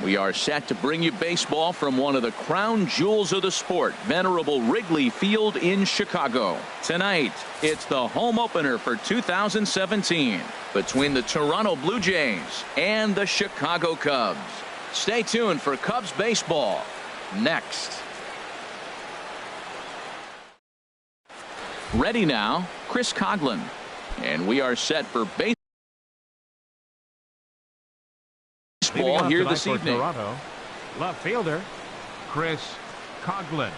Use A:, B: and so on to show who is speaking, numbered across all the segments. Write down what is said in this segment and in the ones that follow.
A: We are set to bring you baseball from one of the crown jewels of the sport, venerable Wrigley Field in Chicago. Tonight, it's the home opener for 2017 between the Toronto Blue Jays and the Chicago Cubs. Stay tuned for Cubs baseball next. Ready now, Chris Coughlin. And we are set for baseball here this evening.
B: Toronto, left fielder Chris Coughlin.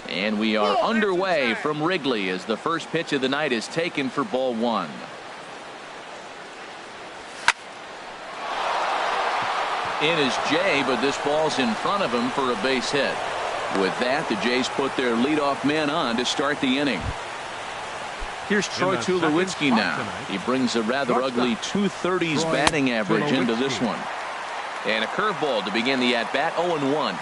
A: And we are underway from Wrigley as the first pitch of the night is taken for ball one. In is Jay, but this ball's in front of him for a base hit. With that, the Jays put their leadoff man on to start the inning. Here's Troy Tulowitzki now. He brings a rather ugly 230s batting average into this one. And a curveball to begin the at-bat, 0-1.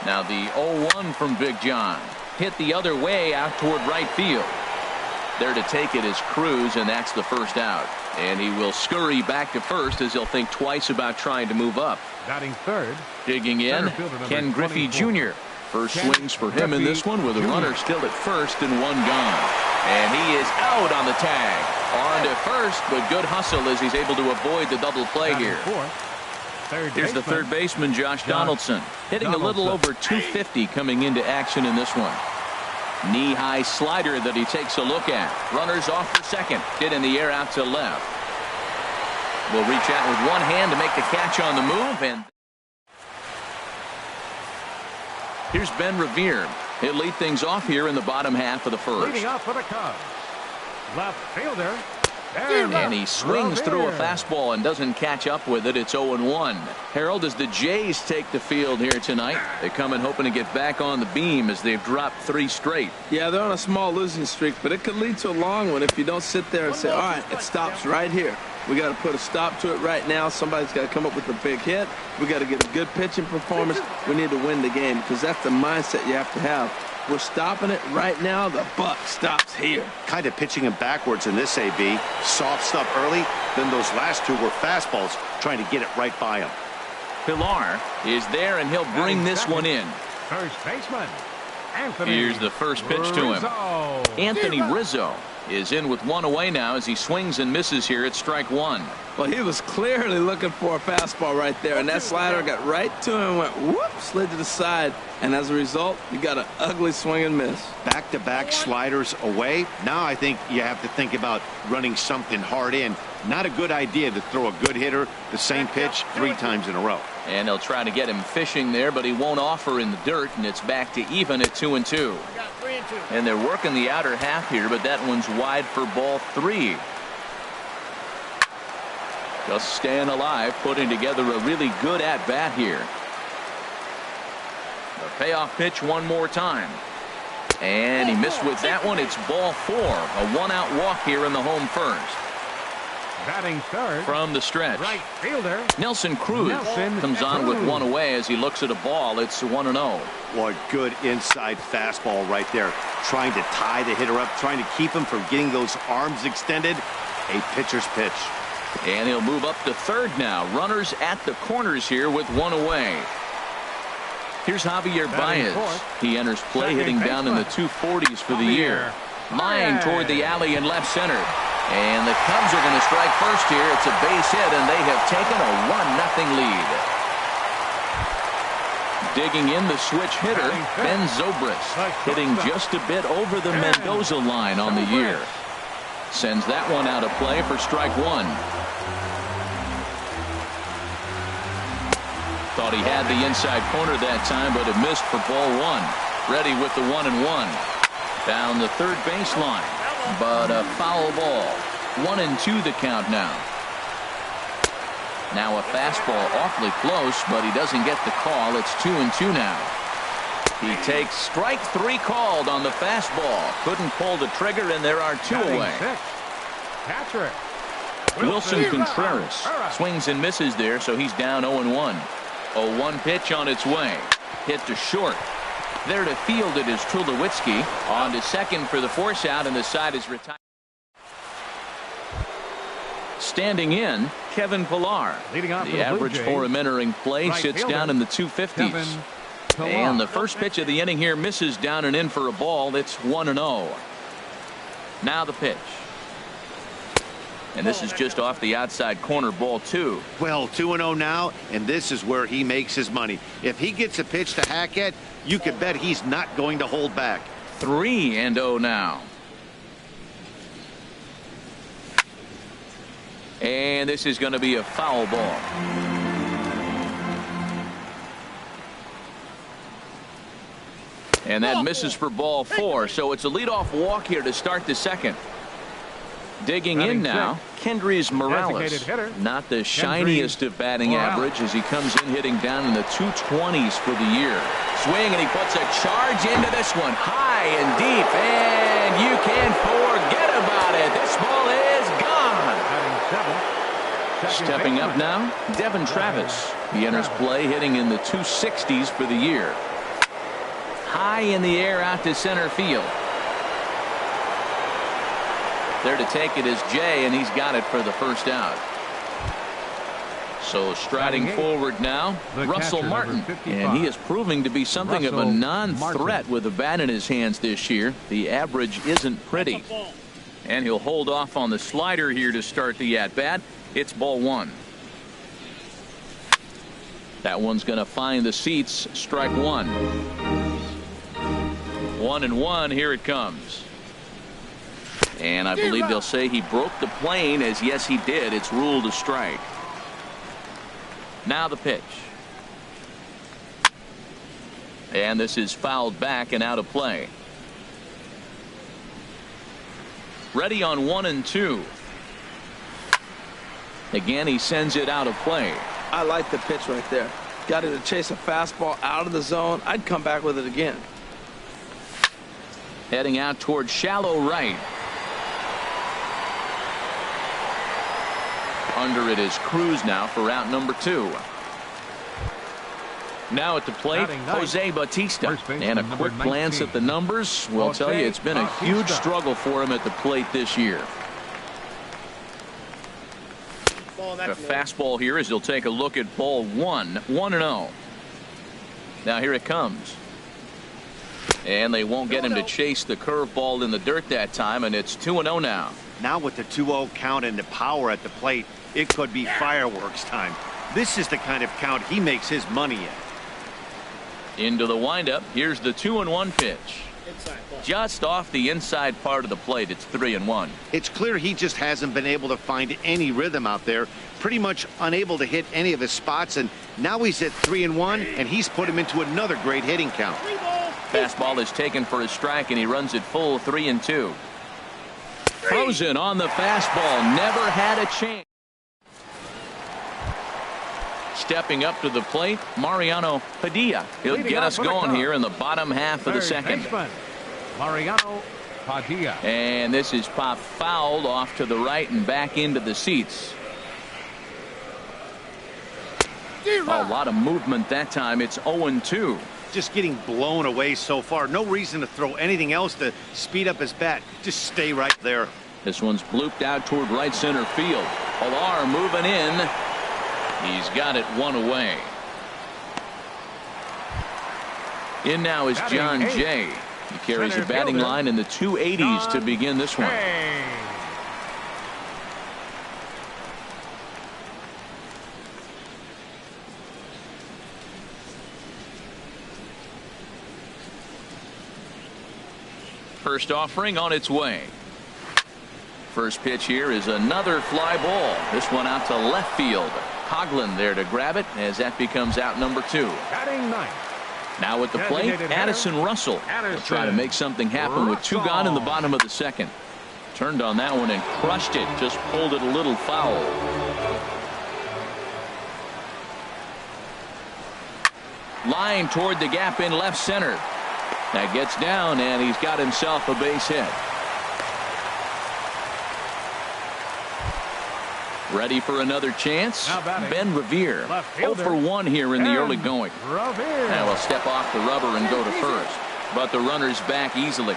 A: Now the 0-1 from Big John. Hit the other way out toward right field. There to take it is Cruz, and that's the first out. And he will scurry back to first as he'll think twice about trying to move up.
B: Batting third.
A: Digging in, Ken Griffey Jr. First swings for him in this one with a runner still at first and one gone. And he is out on the tag. On to first, but good hustle as he's able to avoid the double play here. Here's the third baseman, Josh Donaldson, hitting a little over 250 coming into action in this one. Knee-high slider that he takes a look at. Runners off for second. Hit in the air out to left. Will reach out with one hand to make the catch on the move. And here's Ben Revere. He'll lead things off here in the bottom half of the first.
B: Leading off for the Cubs, left fielder.
A: And he swings through a fastball and doesn't catch up with it. It's 0-1. Harold, as the Jays take the field here tonight, they come in hoping to get back on the beam as they've dropped 3 straight.
C: Yeah, they're on a small losing streak, but it could lead to a long one if you don't sit there and say, all right, it stops right here. We got to put a stop to it right now. Somebody's got to come up with a big hit. We got to get a good pitching performance. We need to win the game because that's the mindset you have to have. We're stopping it right now. The buck stops here.
D: Kind of pitching him backwards in this AB. Soft stuff early. Then those last two were fastballs, trying to get it right by him.
A: Pilar is there, and he'll bring this one in.
B: First baseman, Anthony.
A: Here's the first pitch to him. Anthony Rizzo is in with one away now as he swings and misses here at strike one.
C: Well, he was clearly looking for a fastball right there, and that slider got right to him and went whoop, slid to the side, and as a result, you got an ugly swing and miss.
D: Back-to-back sliders away. Now I think you have to think about running something hard in. Not a good idea to throw a good hitter the same pitch 3 times in a row.
A: And they'll try to get him fishing there, but he won't offer in the dirt, and it's back to even at 2-2. And they're working the outer half here, but that one's wide for ball 3. Just staying alive, putting together a really good at-bat here. The payoff pitch one more time. And he missed with that one. It's ball 4. A one-out walk here in the home first.
B: Batting third.
A: From the stretch.
B: Right fielder.
A: Nelson Cruz comes on with one away as he looks at a ball. It's 1-0.
D: Well, good inside fastball right there. Trying to tie the hitter up, trying to keep him from getting those arms extended. A pitcher's pitch.
A: And he'll move up to third now. Runners at the corners here with one away. Here's Javier Baez. He enters play hitting down in the 240s for the year. Line toward the alley in left center. And the Cubs are going to strike first here. It's a base hit, and they have taken a 1-0 lead. Digging in the switch hitter, Ben Zobrist, hitting just a bit over the Mendoza line on the year. Sends that one out of play for strike one. Thought he had the inside corner that time, but it missed for ball 1. Ready with the 1-1. Down the third baseline. But a foul ball. 1-2 the count now. Now a fastball awfully close, but he doesn't get the call. It's 2-2 now. He takes strike 3 called on the fastball. Couldn't pull the trigger, and there are 2 away.
B: Patrick
A: Wilson Contreras swings and misses there, so he's down 0-1. 0-1 pitch on its way. Hit to short. There to field it is Tulowitzki. On to second for the force out, and the side is retired. Standing in, Kevin Pillar.
B: Leading off for
A: The
B: the Blue
A: average
B: Jays,
A: for him entering play
B: right
A: sits
B: fielder,
A: down in the 250s.
B: Kevin
A: And the
B: Pillar.
A: first pitch of the inning here misses down and in for a ball. It's 1-0. Now the pitch. And this is just off the outside corner, ball 2.
D: Well, 2-0 now, and this is where he makes his money. If he gets a pitch to hack at, you can bet he's not going to hold back.
A: 3-0 now. And this is going to be a foul ball. And that misses for ball 4. So it's a leadoff walk here to start the second. Digging in now, Kendrys Morales.
B: Designated hitter,
A: Not the shiniest of batting
B: Morales.
A: average as he comes in hitting down in the 220s for the year. Swing, and he puts a charge into this one. High and deep, and you can forget about it. This ball is gone.
B: Batting 7.
A: Stepping up now, Devin Travis. He enters play hitting in the 260s for the year. High in the air out to center field. There to take it is Jay, and he's got it for the first out. So striding forward now, Russell
B: catcher,
A: Martin.
B: number 55.
A: And he is proving to be something of a
B: Russell
A: non-threat
B: Martin.
A: with a bat in his hands this year. The average isn't pretty. And he'll hold off on the slider here to start the at-bat. It's ball 1. That one's going to find the seats. Strike 1. 1-1. Here it comes. And I believe they'll say he broke the plane, as yes he did. It's ruled a strike. Now the pitch. And this is fouled back and out of play. Ready on 1-2. Again, he sends it out of play.
C: I like the pitch right there. Got it to chase a fastball out of the zone. I'd come back with it again.
A: Heading out towards shallow right. Under it is Cruz now for out number 2. Now at the plate, Jose Bautista. And a quick glance at the numbers will tell you it's been a huge struggle for him at the plate this year. A fastball here as he'll take a look at ball 1. 1-0. Now here it comes. And they won't get him to chase the curveball in the dirt that time, and it's 2-0 now.
D: Now with the 2-0 count and the power at the plate, it could be fireworks time. This is the kind of count he makes his money in.
A: Into the windup. Here's the 2-1 pitch. Just off the inside part of the plate. It's 3-1.
D: It's clear he just hasn't been able to find any rhythm out there. Pretty much unable to hit any of his spots, and now he's at 3-1, and he's put him into another great hitting count.
A: Fastball is taken for a strike, and he runs it full 3-2. Frozen on the fastball. Never had a chance. Stepping up to the plate, Mariano Padilla. He'll get us going here in the bottom half of the second.
B: Mariano Padilla.
A: And this is popped fouled off to the right and back into the seats. A lot of movement that time. It's 0-2.
D: Just getting blown away so far. No reason to throw anything else to speed up his bat. Just stay right there.
A: This one's blooped out toward right center field. Pilar moving in. He's got it one away. In now is John Jay. He carries a batting line in the 280s to begin this one. First offering on its way. First pitch here is another fly ball. This one out to left field. Coughlin there to grab it as that becomes out number 2.
B: Batting 9.
A: Now at the plate, Addison Russell will try to make something happen with 2 gone in the bottom of the second. Turned on that one and crushed it. Just pulled it a little foul. Line toward the gap in left center. That gets down, and he's got himself a base hit. Ready for another chance? Ben Revere. 0 for 1 here in the early going. Now he'll step off the rubber and go to first. But the runner's back easily.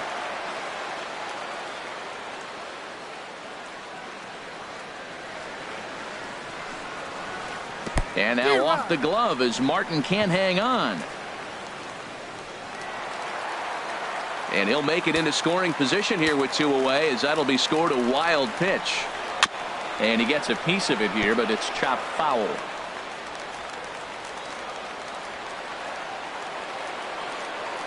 A: And now off the glove as Martin can't hang on. And he'll make it into scoring position here with 2 away, as that'll be scored a wild pitch. And he gets a piece of it here, but it's chopped foul.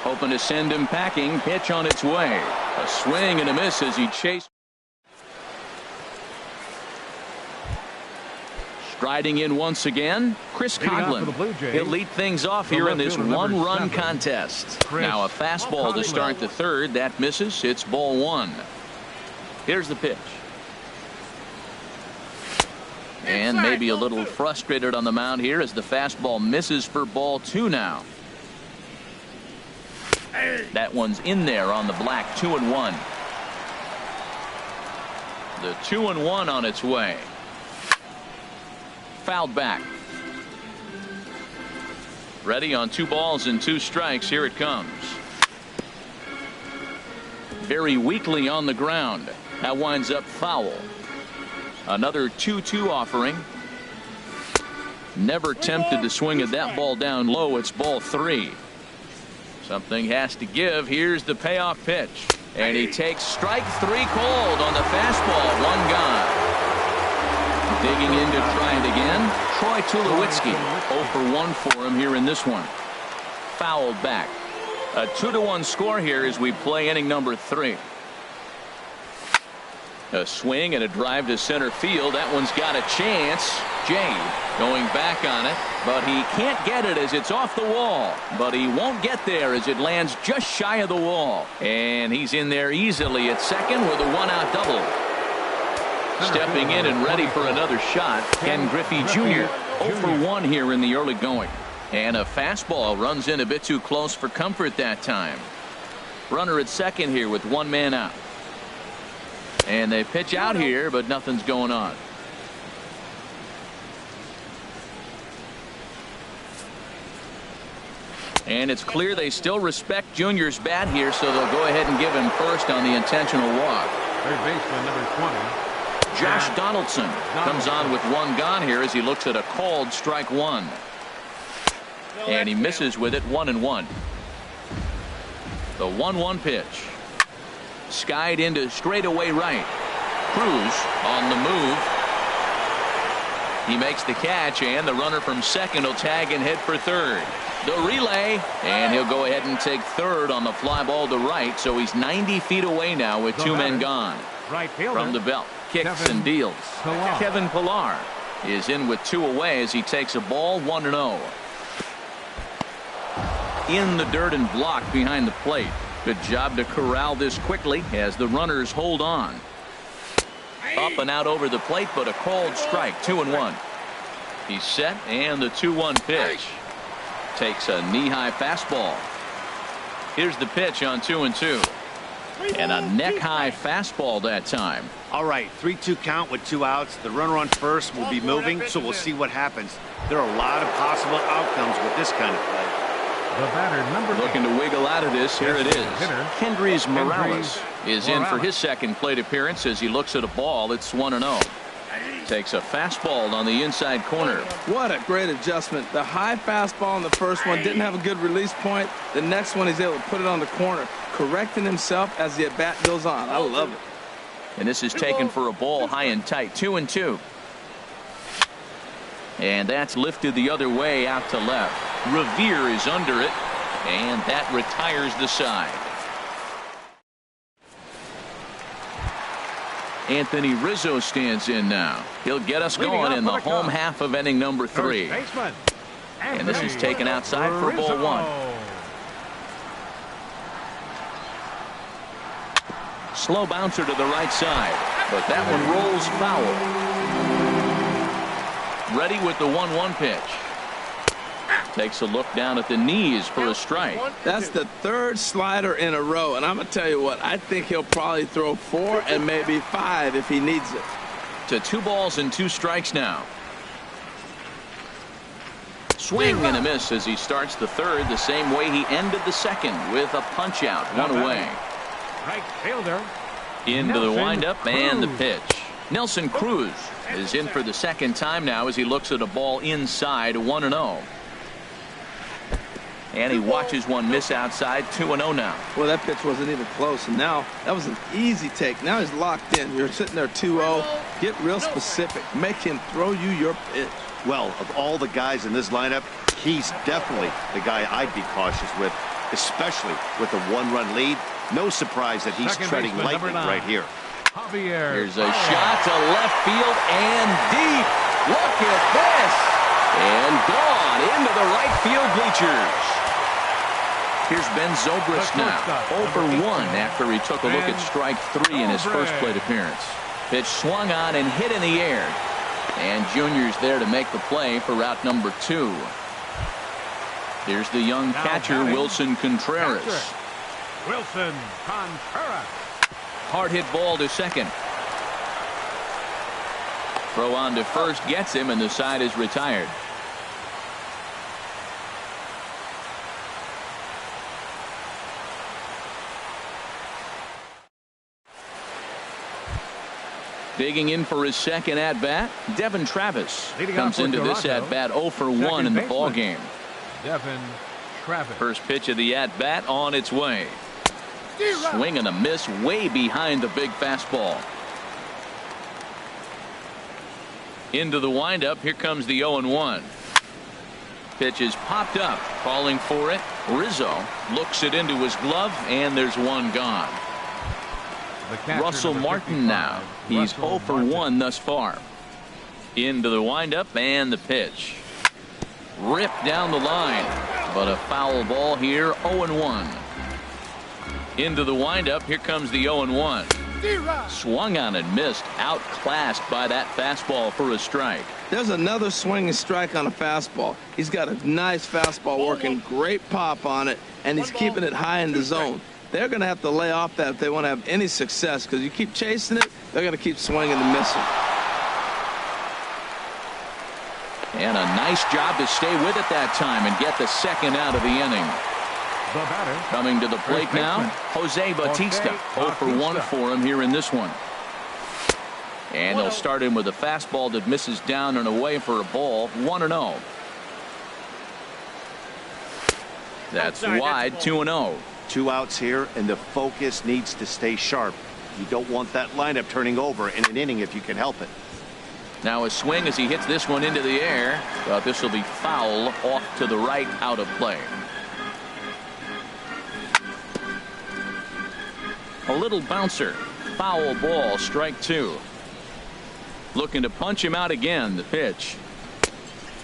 A: Hoping to send him packing. Pitch on its way. A swing and a miss as he chased. Striding in once again, Chris Coughlin. He'll lead things off here in this one-run contest. Now a fastball to start the third. That misses. It's ball 1. Here's the pitch. And maybe a little frustrated on the mound here as the fastball misses for ball 2 now. That one's in there on the black. 2-1. The 2-1 on its way. Fouled back. Ready on 2 balls and 2 strikes. Here it comes. Very weakly on the ground. That winds up foul. Another 2-2 offering. Never tempted to swing at that ball down low. It's ball 3. Something has to give. Here's the payoff pitch. And he takes strike 3 cold on the fastball. 1 gone. Digging in to try it again. Troy Tulowitzki. 0 for 1 for him here in this one. Fouled back. A 2-1 score here as we play inning number 3. A swing and a drive to center field. That one's got a chance. Jay going back on it, but he can't get it as it's off the wall. But he won't get there as it lands just shy of the wall. And he's in there easily at second with a 1-out double. Stepping in and ready for another shot, Ken Griffey Jr. 0 for 1 here in the early going. And a fastball runs in a bit too close for comfort that time. Runner at second here with 1 man out. And they pitch out here, but nothing's going on. And it's clear they still respect Junior's bat here, so they'll go ahead and give him first on the intentional walk.
B: Third baseman number 20.
A: Josh Donaldson comes on with 1 gone here as he looks at a called strike 1. And he misses with it. 1-1. The 1-1 pitch. Skied into straightaway right. Cruz on the move. He makes the catch, and the runner from second will tag and head for third. The relay, and he'll go ahead and take third on the fly ball to right, so he's 90 feet away now with 2 men gone.
B: Right fielder.
A: From the belt, kicks and deals. Kevin Pillar is in with 2 away as he takes a ball. 1-0. In the dirt and blocked behind the plate. Good job to corral this quickly as the runners hold on. Up and out over the plate, but a called strike. 2-1. He's set, and the 2-1 pitch. Takes a knee-high fastball. Here's the pitch on 2-2. And a neck-high fastball that time.
D: All right, 3-2 count with 2 outs. The runner on first will be moving, so we'll see what happens. There are a lot of possible outcomes with this kind of play.
B: The batter number 8.
A: Looking to wiggle out of this. Here it is. Kendrys Morales is in for his second plate appearance as he looks at a ball. It's 1-0. Takes a fastball on the inside corner.
C: What a great adjustment. The high fastball in the first one didn't have a good release point. The next one he's able to put it on the corner, correcting himself as the at-bat goes on. I love it.
A: And this is taken for a ball high and tight. 2-2. And that's lifted the other way out to left. Revere is under it, and that retires the side. Anthony Rizzo stands in now. He'll get us going in the home half of inning number 3. And this is taken outside for ball 1. Slow bouncer to the right side, but that one rolls foul. Ready with the 1-1 pitch. Takes a look down at the knees for a strike.
C: That's the 3rd slider in a row, and I'm going to tell you what, I think he'll probably throw 4 and maybe 5 if he needs it.
A: To 2 balls and 2 strikes now. Swing and a miss as he starts the third the same way he ended the second with a punch out. 1 away.
B: Right fielder.
A: Into the windup and the pitch. Nelson Cruz is in for the second time now as he looks at a ball inside 1-0. And he watches one miss outside 2-0 now.
C: Well, that pitch wasn't even close. And now that was an easy take. Now he's locked in. You're sitting there 2-0. Get real specific. Make him throw you your pitch.
D: Well, of all the guys in this lineup, he's definitely the guy I'd be cautious with, especially with a one-run lead. No surprise that he's treading lightly right here.
A: Here's a shot to left field and deep. Look at this. And gone into the right field bleachers. Here's Ben Zobrist now, 0 for 1 after he took a look at strike 3 in his first plate appearance. Pitch swung on and hit in the air. And Junior's there to make the play for route number 2. Here's the young catcher, Wilson Contreras.
B: Wilson Contreras.
A: Hard hit ball to second. Throw on to first gets him, and the side is retired. Digging in for his second at-bat, Devin Travis comes into this at-bat 0 for 1 in the ballgame.
B: Devin Travis.
A: First pitch of the at-bat on its way. Swing and a miss way behind the big fastball. Into the windup. Here comes the 0-1. Pitch is popped up. Calling for it. Rizzo looks it into his glove, and there's one gone. Russell Martin now. He's 0 for 1 thus far. Into the windup and the pitch. Ripped down the line, but a foul ball here. 0-1. Into the windup. Here comes the 0-1. Swung on and missed. Outclassed by that fastball for a strike.
C: There's another swing and strike on a fastball. He's got a nice fastball working, great pop on it, and he's keeping it high in the zone. They're going to have to lay off that if they want to have any success, because you keep chasing it, they're going to keep swinging and missing.
A: And a nice job to stay with it that time and get the second out of the inning. Coming to the plate now, Jose Bautista. 0 for 1 for him here in this one. And they'll start him with a fastball that misses down and away for a ball. 1-0. That's wide. 2-0.
D: 2 outs here, and the focus needs to stay sharp. You don't want that lineup turning over in an inning if you can help it.
A: Now a swing as he hits this one into the air, but this will be foul off to the right, out of play. A little bouncer. Foul ball, strike 2. Looking to punch him out again. The pitch.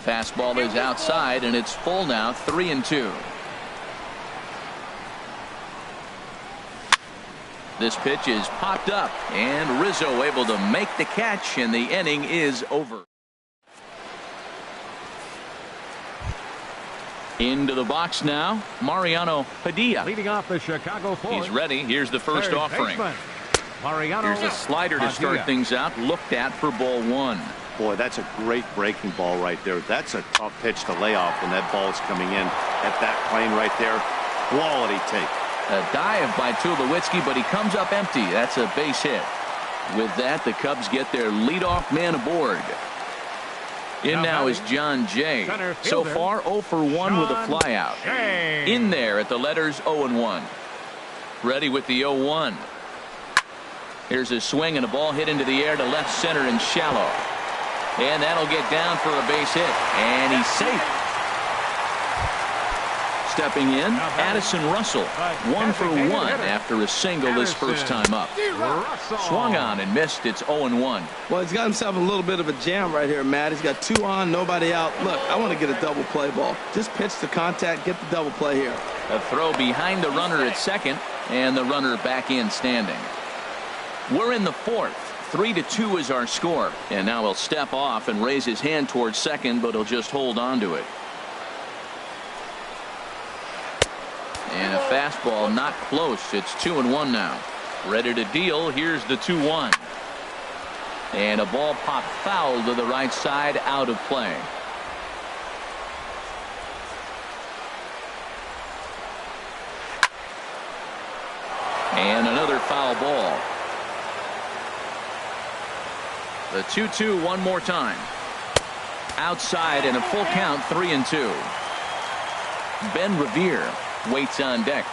A: Fastball is outside, and it's full now. 3-2. This pitch is popped up, and Rizzo able to make the catch, and the inning is over. Into the box now, Mariano Padilla.
B: Leading off the Chicago fourth.
A: He's ready. Here's the first offering. Here's a slider to start things out. Looked at for ball 1.
D: Boy, that's a great breaking ball right there. That's a tough pitch to lay off when that ball's coming in at that plane right there. Quality take.
A: A dive by Tulowitzki, but he comes up empty. That's a base hit. With that, the Cubs get their leadoff man aboard. In now is John Jay. So far 0 for 1 with a flyout. In there at the letters 0-1. Ready with the 0-1. Here's a swing and a ball hit into the air to left center and shallow. And that'll get down for a base hit. And he's safe. Stepping in, Addison Russell. 1 for 1 after a single his first time up. Swung on and missed. It's 0-1.
C: Well, he's got himself a little bit of a jam right here, Matt. He's got 2 on, nobody out. Look, I want to get a double play ball. Just pitch to contact, get the double play here.
A: A throw behind the runner at second, and the runner back in standing. We're in the fourth. 3-2 is our score. And now he'll step off and raise his hand towards second, but he'll just hold on to it. And a fastball not close. It's 2-1 now. Ready to deal. Here's the 2-1. And a ball popped foul to the right side, out of play. And another foul ball. The 2-2 one more time. Outside and a full count, 3-2. Ben Revere waits on deck.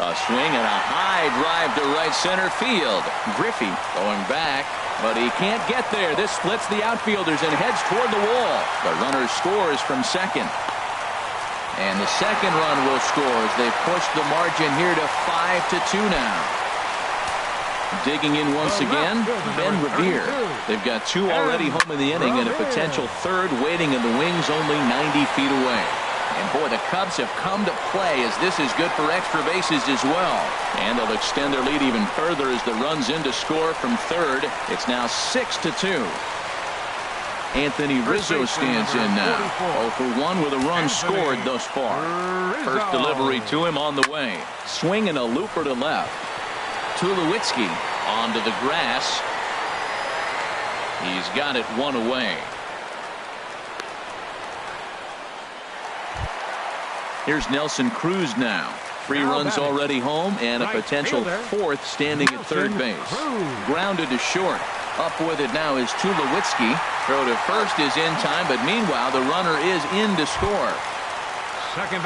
A: A swing and a high drive to right center field. Griffey going back, but he can't get there. This splits the outfielders and heads toward the wall. The runner scores from second. And the second run will score as they push the margin here to 5-2 now. Digging in once again, Ben Revere. They've got two already home in the inning and a potential third waiting in the wings only 90 feet away. And boy, the Cubs have come to play as this is good for extra bases as well. And they'll extend their lead even further as the run's in to score from third. It's now 6-2. Anthony Rizzo stands in now. 0 for 1 with a run scored thus far. First delivery to him on the way. Swing and a looper to left. Tulowitzki onto the grass. He's got it one away. Here's Nelson Cruz now. 3 runs already home and a potential fourth standing at third base. Grounded to short. Up with it now is Tulowitzki. Throw to first is in time, but meanwhile the runner is in to score.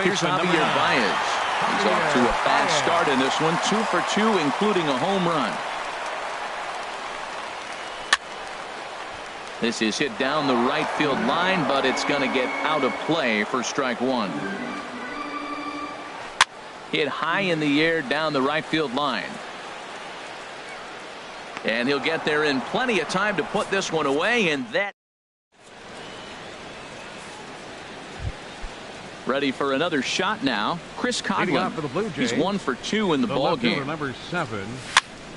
A: Here's Javier Baez. He's off to a fast start in this one. 2 for 2, including a home run. This is hit down the right field line, but it's going to get out of play for strike one. Hit high in the air down the right field line. And he'll get there in plenty of time to put this one away, and that. Ready for another shot now. Chris Coghlan. He's 1 for 2 in the ball game.
B: Number 7,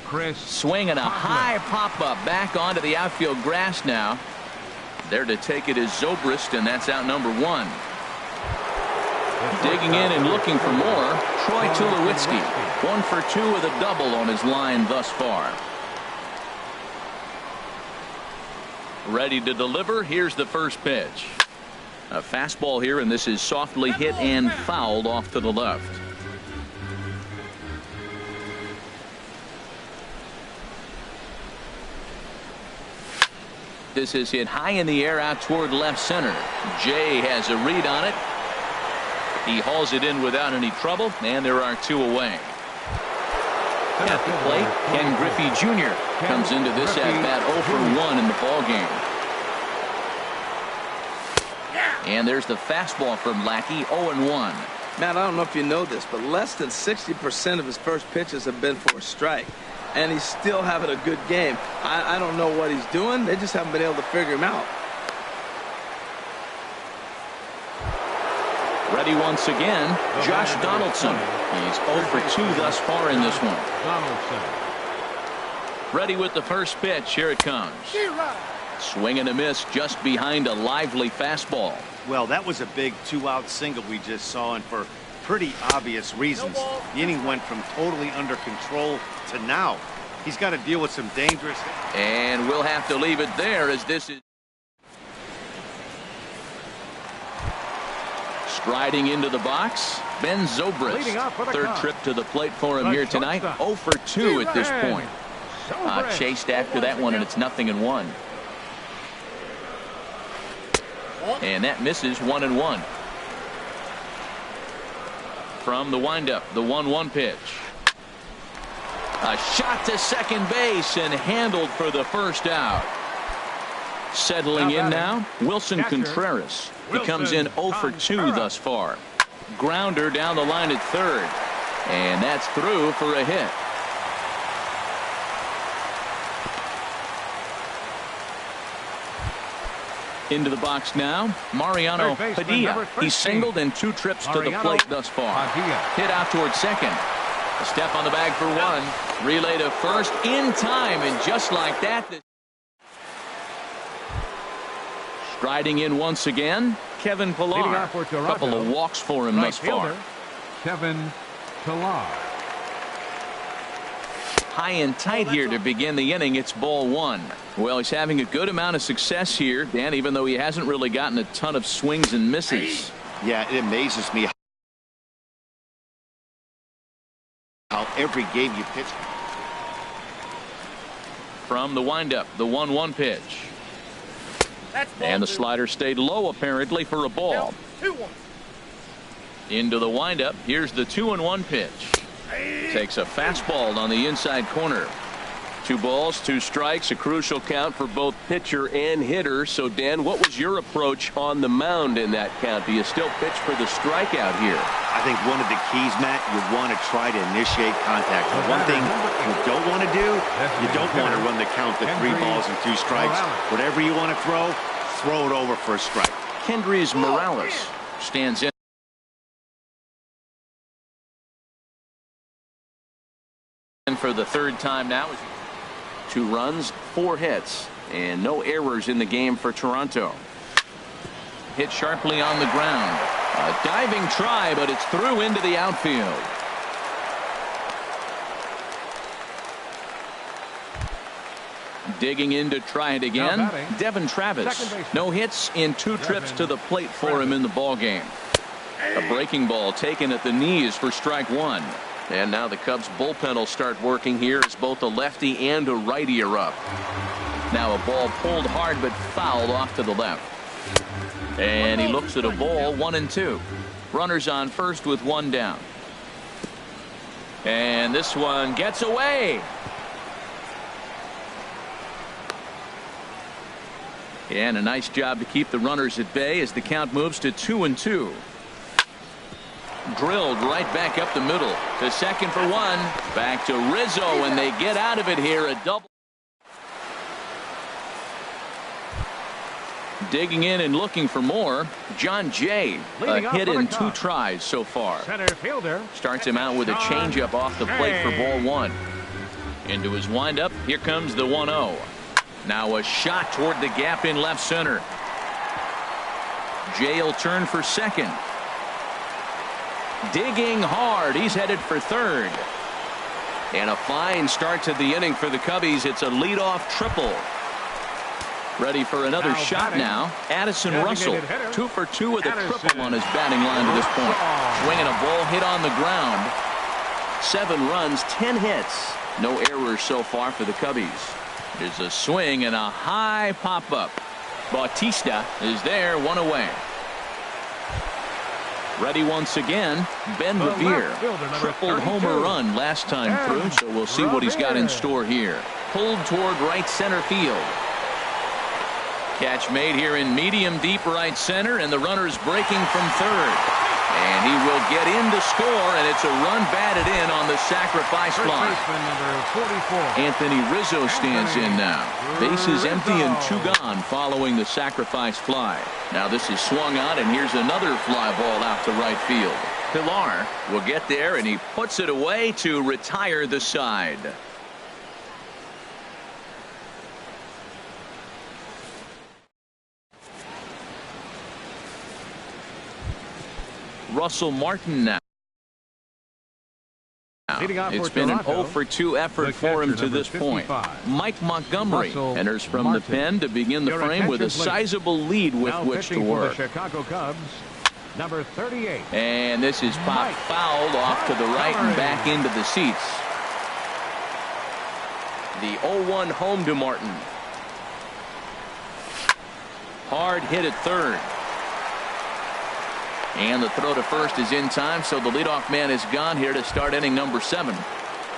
B: Chris.
A: Swing and a high pop up back onto the outfield grass now. There to take it is Zobrist, and that's out number 1. Digging in and looking for more, Troy Tulowitzki. 1 for 2 with a double on his line thus far. Ready to deliver. Here's the first pitch. A fastball here, and this is softly hit and fouled off to the left. This is hit high in the air out toward left center. Jay has a read on it. He hauls it in without any trouble, and there are 2 away. At the plate, Ken Griffey Jr. comes into this at-bat 0 for 1 in the ball game. And there's the fastball from Lackey, 0-1.
C: Matt, I don't know if you know this, but less than 60% of his first pitches have been for a strike. And he's still having a good game. I don't know what he's doing. They just haven't been able to figure him out.
A: Ready once again, Josh Donaldson. He's 0 for 2 thus far in this one. Ready with the first pitch. Here it comes. Swing and a miss just behind a lively fastball.
D: Well, that was a big 2-out single we just saw, and for pretty obvious reasons. The inning went from totally under control to now. He's got to deal with some dangerous.
A: And we'll have to leave it there as this is. Striding into the box, Ben Zobrist. Third trip to the plate for him here tonight. 0 for 2 at this point. Chased after that one, and it's 0-1. And that misses 1-1. From the windup, the 1-1 pitch. A shot to second base and handled for the first out. Settling in now, Wilson Contreras. He comes in 0 for 2 thus far. Grounder down the line at third. And that's through for a hit. Into the box now, Mariano Padilla. He's singled in 2 trips to the plate thus far. Hit out toward second. A step on the bag for 1. Relay to first in time, and just like that. Striding in once again, Kevin Pillar. A couple of walks for him thus far.
B: Kevin Pillar.
A: High and tight here to begin the inning. It's ball 1. Well, he's having a good amount of success here, Dan, even though he hasn't really gotten a ton of swings and misses.
D: Yeah, it amazes me how every game you pitch.
A: from the windup, the 1-1 pitch. And the slider stayed low apparently for a ball. Into the windup. Here's the 2-1 pitch. Takes a fastball on the inside corner. 2 balls, 2 strikes, a crucial count for both pitcher and hitter. So, Dan, what was your approach on the mound in that count? Do you still pitch for the strikeout here?
D: I think one of the keys, Matt, you want to try to initiate contact. The one thing you don't want to do, you don't want to run the count to 3 balls and 2 strikes. Whatever you want to throw it over for a strike.
A: Kendrys Morales stands in for the 3rd time now. 2 runs, 4 hits, and no errors in the game for Toronto. Hit sharply on the ground. A diving try, but it's through into the outfield. Digging in to try it again. Devin Travis. No hits in 2 trips to the plate for him in the ballgame. A breaking ball taken at the knees for strike 1. And now the Cubs bullpen will start working here as both a lefty and a righty are up. Now a ball pulled hard but fouled off to the left. And he looks at a ball, 1-2. Runners on first with 1 down. And this one gets away. And a nice job to keep the runners at bay as the count moves to 2-2. Drilled right back up the middle to second for 1. Back to Rizzo, and they get out of it here. A double. Digging in and looking for more. John Jay, a hit in 2 tries so far. Starts him out with a changeup off the plate for ball 1. Into his windup. Here comes the 1-0. Now a shot toward the gap in left center. Jay will turn for second. Digging hard. He's headed for 3rd. And a fine start to the inning for the Cubbies. It's a leadoff triple. Ready for another shot now. Addison Russell, 2 for 2 with a triple on his batting line to this point. Swinging a ball hit on the ground. 7 runs, 10 hits. No errors so far for the Cubbies. There's a swing and a high pop-up. Bautista is there, 1 away. Ready once again, Ben Revere. Tripled homer run last time through, so we'll see what he's got in store here. Pulled toward right center field. Catch made here in medium deep right center, and the runner's breaking from 3rd. And he will get in to score, and it's a run batted in on the sacrifice fly. Anthony Rizzo stands in now. Bases empty and 2 gone following the sacrifice fly. Now this is swung on, and here's another fly ball out to right field. Pilar will get there, and he puts it away to retire the side. Russell Martin now. It's been an 0 for 2 effort for him to this point. Mike Montgomery enters from the pen to begin the frame with a sizable lead with which to work.
B: Number 38.
A: And this is popped fouled off to the right and back into the seats. The 0-1 home to Martin. Hard hit at 3rd. And the throw to first is in time, so the leadoff man is gone here to start inning number 7.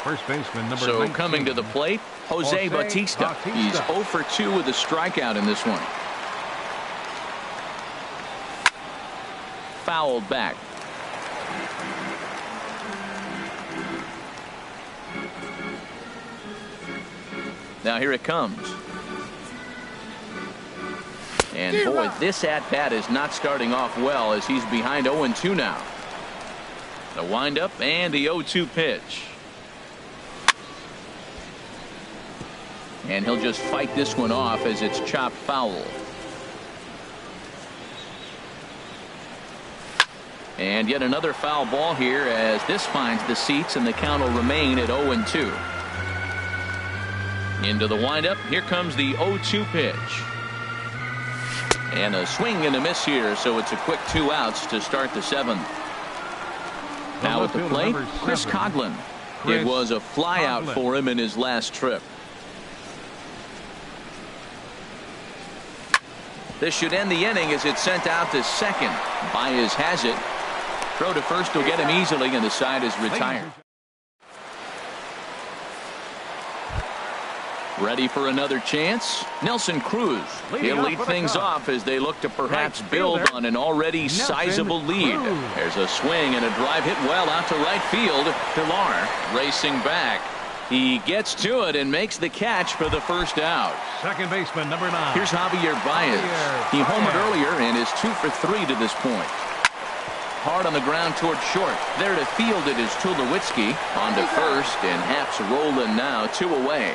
B: First baseman number 19.
A: So coming to the plate, Jose Bautista. He's 0 for 2 with a strikeout in this one. Fouled back. Now here it comes. And boy, this at-bat is not starting off well as he's behind 0-2 now. The windup and the 0-2 pitch. And he'll just fight this one off as it's chopped foul. And yet another foul ball here as this finds the seats, and the count will remain at 0-2. Into the windup. Here comes the 0-2 pitch. And a swing and a miss here, so it's a quick 2 outs to start the 7th. Now at the plate, Chris Coghlan. It was a flyout for him in his last trip. This should end the inning as it's sent out to second. Baez has it. Throw to first will get him easily, and the side is retired. Ready for another chance? Nelson Cruz. He'll lead things off as they look to perhaps build on an already sizable lead. There's a swing and a drive hit well out to right field. Pilar racing back. He gets to it and makes the catch for the first out.
B: Second baseman, number 9.
A: Here's Javier Baez. He homered earlier and is 2 for 3 to this point. Hard on the ground toward short. There to field it is Tulowitzki. On to first, and Haps rolling now, 2 away.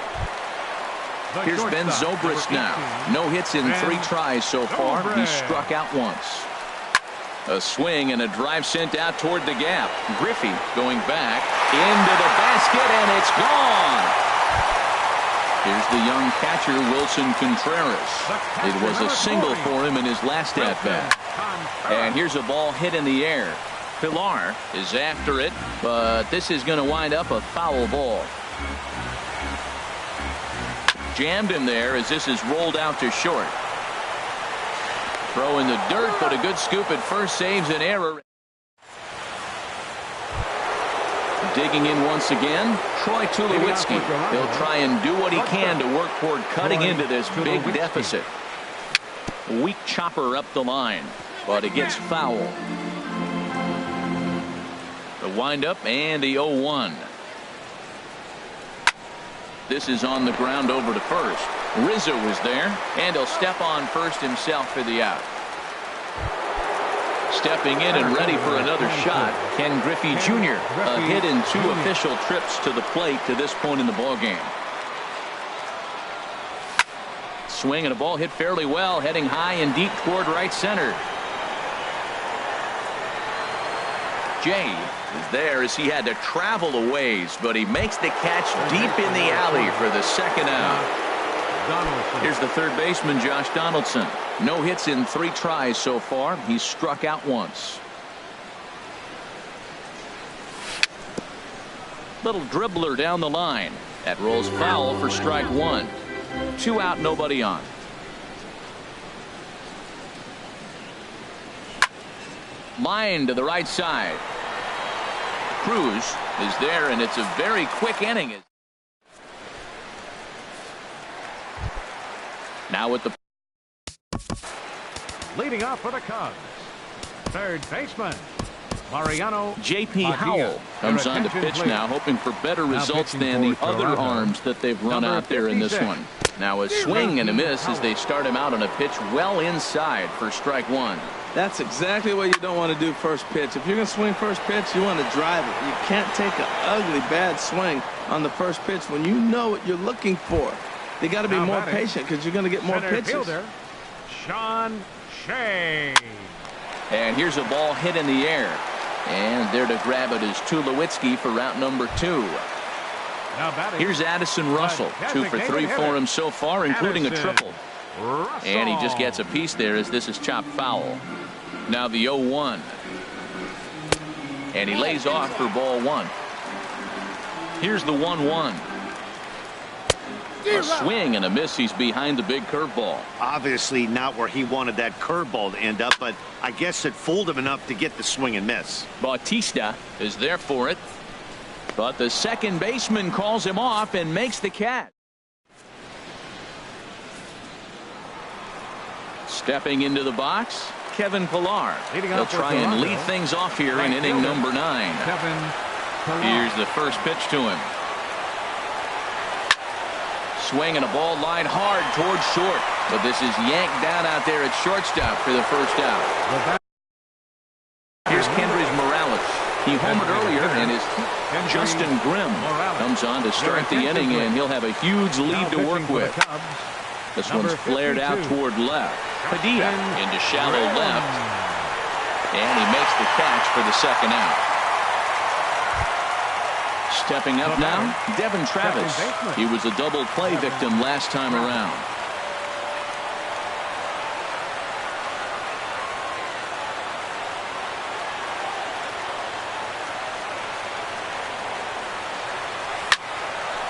A: Here's Ben Zobrist now. No hits in 3 tries so far. He struck out once. A swing and a drive sent out toward the gap. Griffey going back into the basket, and it's gone. Here's the young catcher, Wilson Contreras. It was a single for him in his last at-bat. And here's a ball hit in the air. Pilar is after it, but this is going to wind up a foul ball. Jammed him there as this is rolled out to short. Throw in the dirt, but a good scoop at first saves an error. Digging in once again, Troy Tulowitzki. He'll try and do what he can to work toward cutting into this big deficit. Weak chopper up the line, but it gets foul. The windup and the 0-1. This is on the ground over to first. Rizzo is there, and he'll step on first himself for the out. Stepping in and ready for another shot, Ken Griffey Jr. A hit in 2 official trips to the plate to this point in the ballgame. Swing and a ball hit fairly well, heading high and deep toward right center. Jay is there as he had to travel a ways, but he makes the catch deep in the alley for the second out. Here's the third baseman, Josh Donaldson. No hits in 3 tries so far. He's struck out once. Little dribbler down the line. That rolls foul for strike 1. 2 out, nobody on. Line to the right side. Cruz is there, and it's a very quick inning. Now with the
B: leading off for the Cubs, third baseman Mariano.
A: J.P. Howell comes on to pitch now, hoping for better results than the other arms that they've run out there in this one. Now a swing and a miss as they start him out on a pitch well inside for strike 1.
C: That's exactly what you don't want to do first pitch. If you're going to swing first pitch, you want to drive it. You can't take an ugly, bad swing on the first pitch when you know what you're looking for. You got to be more patient because you're going to get more pitches.
B: Fielder, Sean Shea.
A: And here's a ball hit in the air. And there to grab it is Tulowitzki for route number 2. Here's Addison Russell. 2 for 3 for him so far, including a triple. And he just gets a piece there as this is chopped foul. Now the 0-1. And he lays off for ball 1. Here's the 1-1. A swing and a miss. He's behind the big curveball.
D: Obviously not where he wanted that curveball to end up, but I guess it fooled him enough to get the swing and miss.
A: Bautista is there for it, but the second baseman calls him off and makes the catch. Stepping into the box, Kevin Pilar. He'll try and lead things off here in inning number 9. Here's the first pitch to him. Swing and a ball line hard towards short, but this is yanked down out there at shortstop for the first out. Here's Kendrys Morales. He homered earlier, and his Justin Grimm comes on to start the inning, and he'll have a huge lead to work with. This one's flared out toward left. Padilla into shallow left, and he makes the catch for the second out. Stepping up now, Devin Travis. He was a double play victim last time around.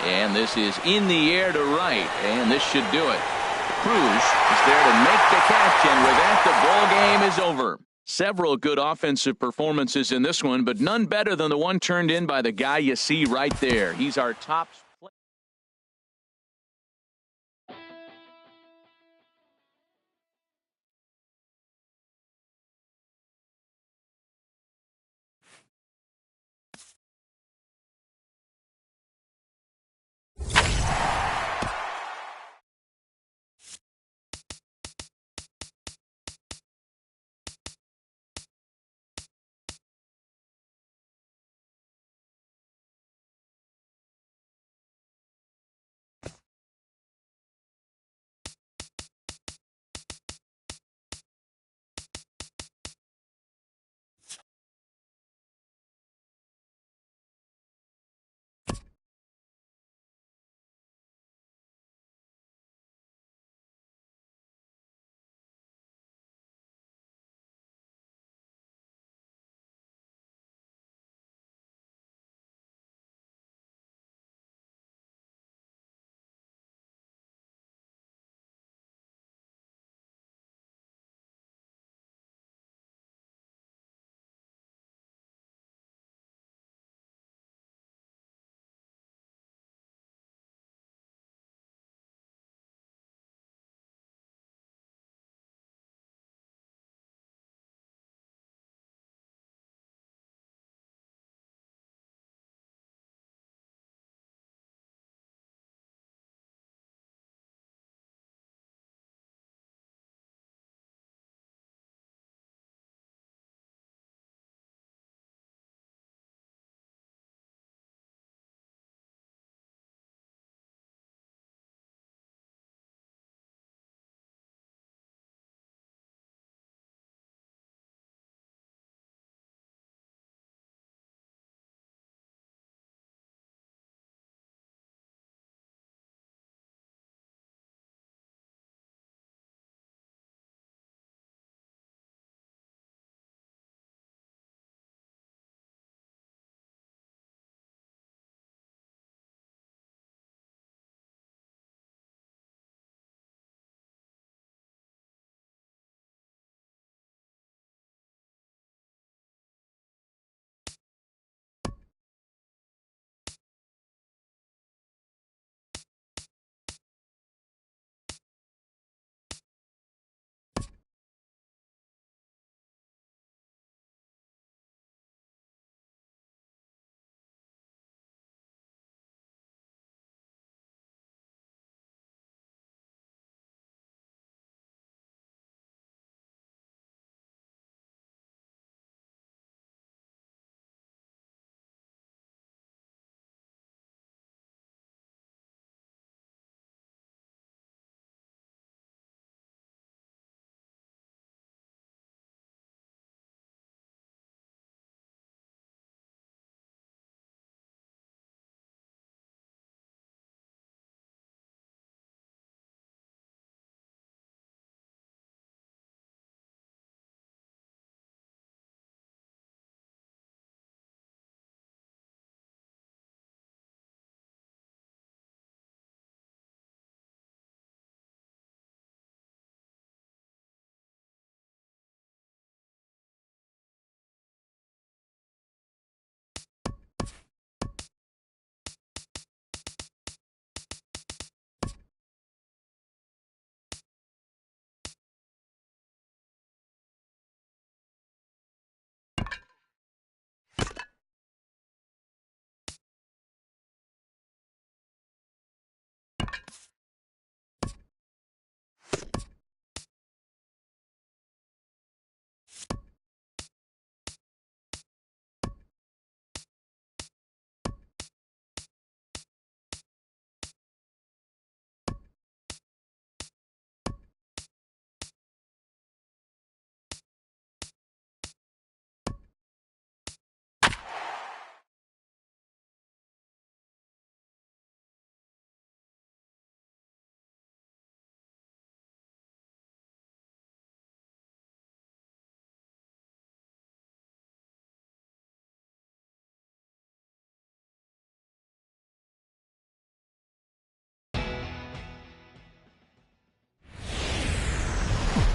A: And this is in the air to right, and this should do it. Cruz is there to make the catch, and with that, the ball game is over. Several good offensive performances in this one, but none better than the one turned in by the guy you see right there. He's our top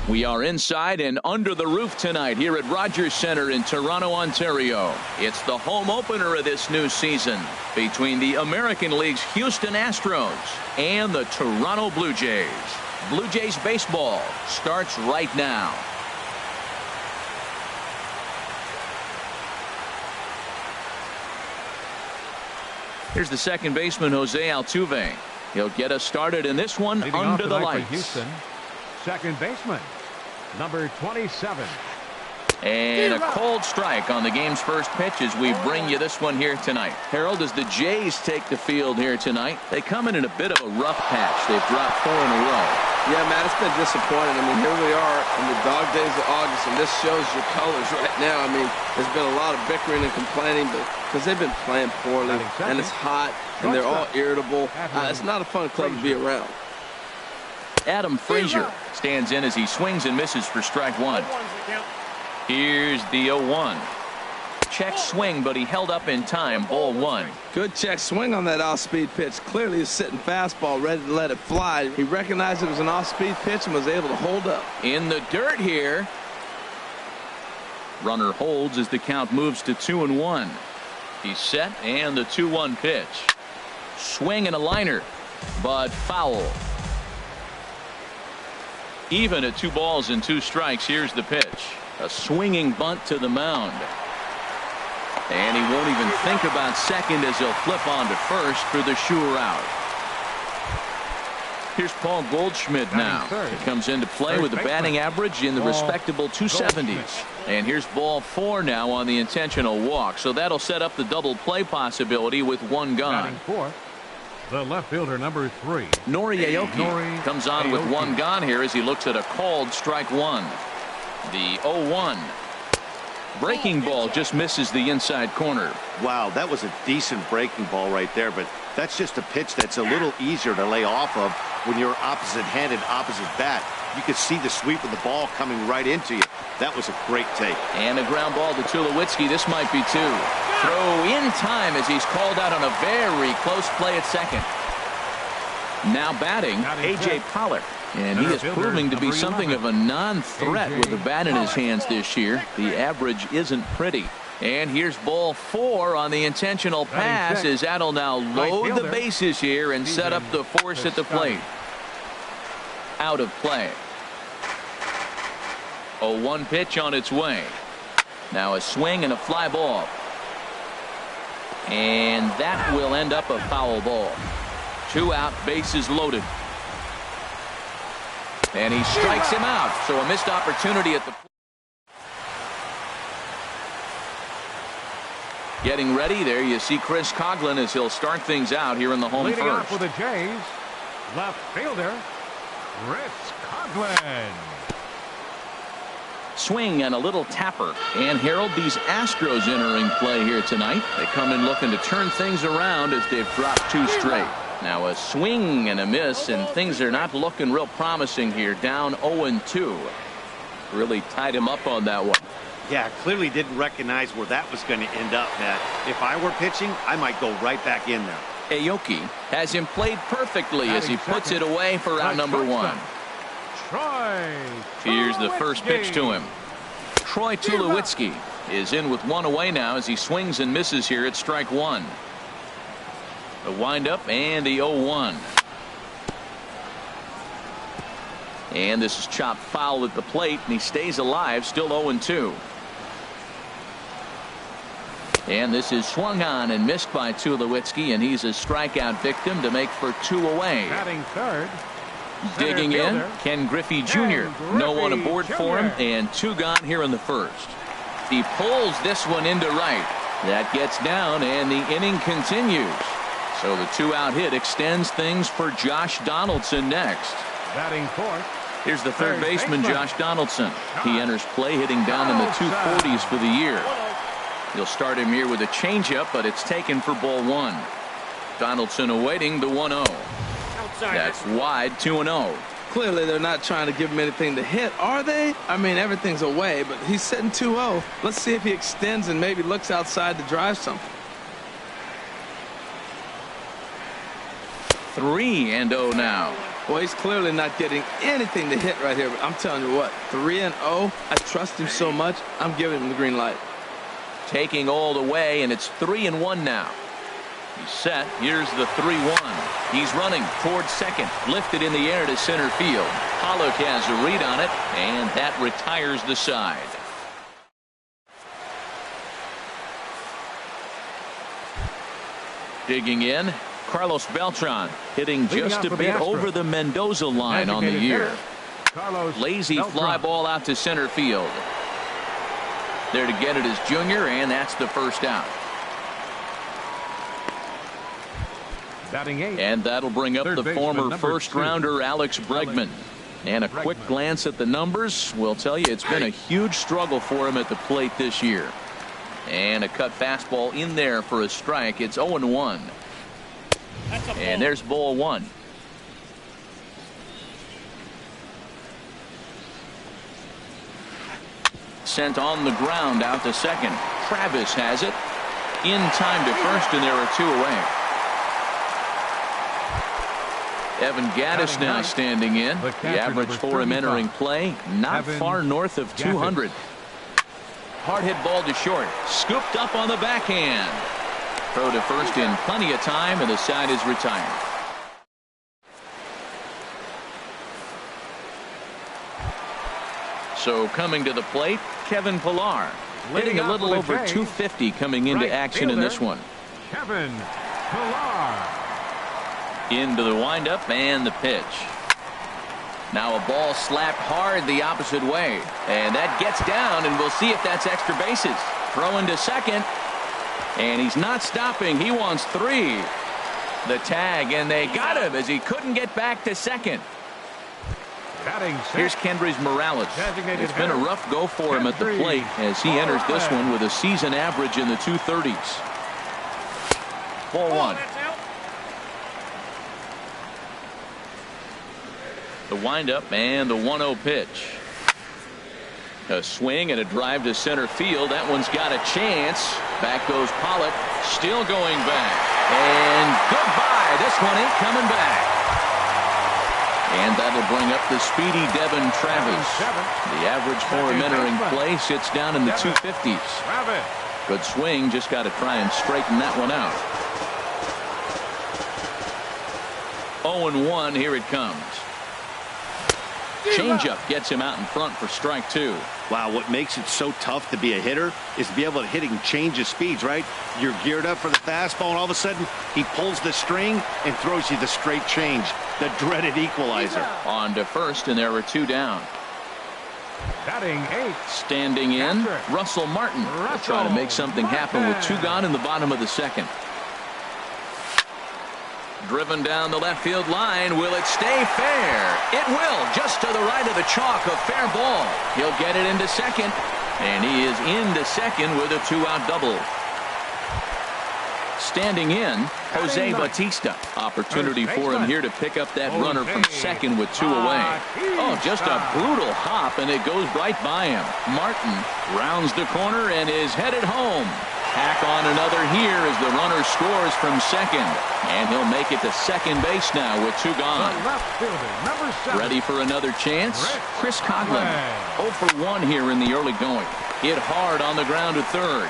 A: We are inside and under the roof tonight here at Rogers Centre in Toronto, Ontario. It's the home opener of this new season between the American League's Houston Astros and the Toronto Blue Jays. Blue Jays baseball starts right now. Here's the second baseman, Jose Altuve. He'll get us started in this one under the lights.
B: Houston, second baseman, number 27.
A: And a cold strike on the game's first pitch as we bring you this one here tonight. Harold, as the Jays take the field here tonight, they come in a bit of a rough patch. They've dropped 4 in a row.
C: Yeah, man, it's been disappointing. I mean, here we are in the dog days of August, and this shows your colors right now. I mean, there's been a lot of bickering and complaining, but because they've been playing poorly, and it's hot, and they're all irritable. It's not a fun club to be around.
A: Adam Frazier stands in as he swings and misses for strike 1. Here's the 0-1. Check swing, but he held up in time. Ball 1.
C: Good check swing on that off-speed pitch. Clearly, he's sitting fastball, ready to let it fly. He recognized it was an off-speed pitch and was able to hold up.
A: In the dirt here. Runner holds as the count moves to 2-1. He's set, and the 2-1 pitch. Swing and a liner, but foul. Even at 2 balls and 2 strikes, here's the pitch. A swinging bunt to the mound. And he won't even think about second as he'll flip on to first for the sure out. Here's Paul Goldschmidt now. He comes into play with a batting average in the respectable 270s. And here's ball 4 now on the intentional walk. So that'll set up the double play possibility with 1 gone.
B: The left fielder, number 3.
A: Nori Aoki comes on with 1 gone here as he looks at a called strike 1. The 0-1. Breaking ball just misses the inside corner.
D: Wow, that was a decent breaking ball right there, but that's just a pitch that's a little easier to lay off of when you're opposite-handed, opposite bat. You could see the sweep of the ball coming right into you. That was a great take.
A: And a ground ball to Tulowitzki. This might be 2. Throw in time as he's called out on a very close play at second. Now batting, A.J. Pollock. And he is proving to be something of a non-threat with the bat in his hands this year. The average isn't pretty. And here's ball 4 on the intentional pass as that'll now load the bases here and set up the force at the plate. Out of play. 0-1 pitch on its way. Now a swing and a fly ball. And that will end up a foul ball. 2 out, bases loaded. And he strikes him out. So a missed opportunity at the plate. Getting ready there, you see Chris Coughlin as he'll start things out here in the home
B: Leading
A: first.
B: off for the Jays, left fielder, Chris Coughlin.
A: Swing and a little tapper. And Harold, these Astros entering play here tonight. They come in looking to turn things around as they've dropped 2 straight. Now a swing and a miss, and things are not looking real promising here. Down 0-2. Really tied him up on that one.
D: Yeah, clearly didn't recognize where that was going to end up, Matt. If I were pitching, I might go right back in there.
A: Aoki has him played perfectly as he puts it away for out number 1. Here's the first pitch to him. Troy Tulowitzki is in with 1 away now as he swings and misses here at strike 1. The windup and the 0-1. And this is chopped foul at the plate, and he stays alive, still 0-2. And this is swung on and missed by Tulowitzki, and he's a strikeout victim to make for 2 away.
B: Batting third.
A: Digging in, Ken Griffey Jr. No one aboard for him, and 2 gone here in the first. He pulls this one into right. That gets down, and the inning continues. So the 2-out hit extends things for Josh Donaldson next.
B: Batting fourth.
A: Here's the third baseman, Josh Donaldson. He enters play hitting down in the 240s for the year. You'll start him here with a changeup, but it's taken for ball 1. Donaldson awaiting the 1-0. That's wide, 2-0.
C: Clearly, they're not trying to give him anything to hit, are they? I mean, everything's away, but he's sitting 2-0. Let's see if he extends and maybe looks outside to drive something.
A: 3-0 now.
C: Well, he's clearly not getting anything to hit right here. But I'm telling you what, 3-0. I trust him so much. I'm giving him the green light.
A: Taking all the way, and it's 3-1 now. He's set. Here's the 3-1. He's running towards second. Lifted in the air to center field. Pollock has a read on it, and that retires the side. Digging in, Carlos Beltran hitting just a bit over the Mendoza line on the year. Lazy fly ball out to center field. There to get it is Junior, and that's the first out. And that'll bring up the former first-rounder Alex Bregman. And a quick glance at the numbers will tell you it's been a huge struggle for him at the plate this year. And a cut fastball in there for a strike. It's 0-1. And there's ball one. Sent on the ground out to second. Travis has it. In time to first, and there are two away. Evan Gaddis now standing in. The average for him entering play, not far north of 200. Hard hit ball to short. Scooped up on the backhand. Throw to first in plenty of time, and the side is retired. So coming to the plate, Kevin Pillar. Hitting a little over 250 coming into action in this one.
B: Kevin Pillar.
A: Into the windup and the pitch. Now a ball slapped hard the opposite way. And that gets down, and we'll see if that's extra bases. Throwing to second. And he's not stopping. He wants three. The tag, and they got him as he couldn't get back to second. Here's Kendrys Morales. It's been a rough go for him at the plate as he enters this one with a season average in the 230s. Ball one. The windup and the 1-0 pitch. A swing and a drive to center field. That one's got a chance. Back goes Pollock. Still going back. And goodbye. This one ain't coming back. And that'll bring up the speedy Devin Travis. The average for him entering play sits down in the 250s. Good swing. Just got to try and straighten that one out. 0-1. Here it comes. Changeup gets him out in front for strike two.
D: Wow, what makes it so tough to be a hitter is to be able to hitting change of speeds, right? You're geared up for the fastball, and all of a sudden he pulls the string and throws you the straight change, the dreaded equalizer.
A: On to first, and there are two down.
B: Batting eighth.
A: Standing in, Russell Martin. Will try to make something happen with two gone in the bottom of the second. Driven down the left field line. Will it stay fair? It will. Just to the right of the chalk. A fair ball. He'll get it into second. And he is into second with a two-out double. Standing in, Jose Bautista. Opportunity for him here to pick up that runner from second with two away. Oh, just a brutal hop, and it goes right by him. Martin rounds the corner and is headed home. Tack on another here as the runner scores from second. And he'll make it to second base now with two gone. Ready for another chance? Chris Coghlan. 0 for 1 here in the early going. Hit hard on the ground to third.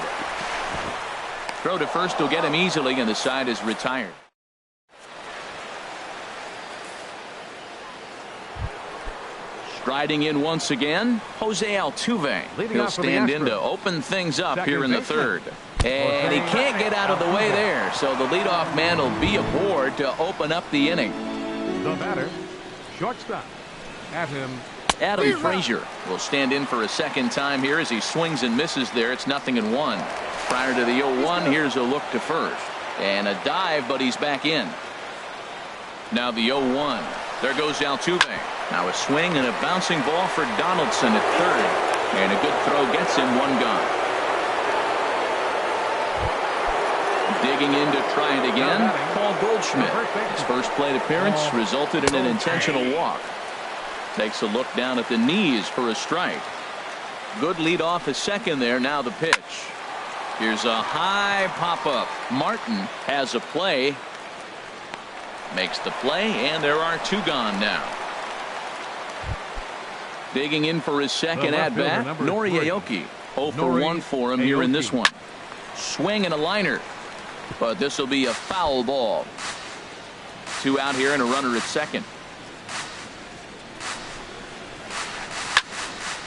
A: Throw to first will get him easily, and the side is retired. Striding in once again, Jose Altuve. He'll stand in to open things up here in the third. And he can't get out of the way there, so the leadoff man will be aboard to open up the inning.
B: The batter, shortstop,
A: Adam Frazier will stand in for a second time here as he swings and misses there. It's 0-1. Prior to the 0-1, here's a look to first. And a dive, but he's back in. Now the 0-1. There goes Altuve. Now a swing and a bouncing ball for Donaldson at third. And a good throw gets him one gone. Digging in to try it again, Paul Goldschmidt. His first plate appearance resulted in an intentional walk. Takes a look down at the knees for a strike. Good lead off a second there. Now the pitch. Here's a high pop-up. Martin has a play. Makes the play, and there are 2 gone now. Digging in for his second at-bat, Noriaoki. 0 for 1 for him here in this one. Swing and a liner. But this will be a foul ball. 2 out here and a runner at second.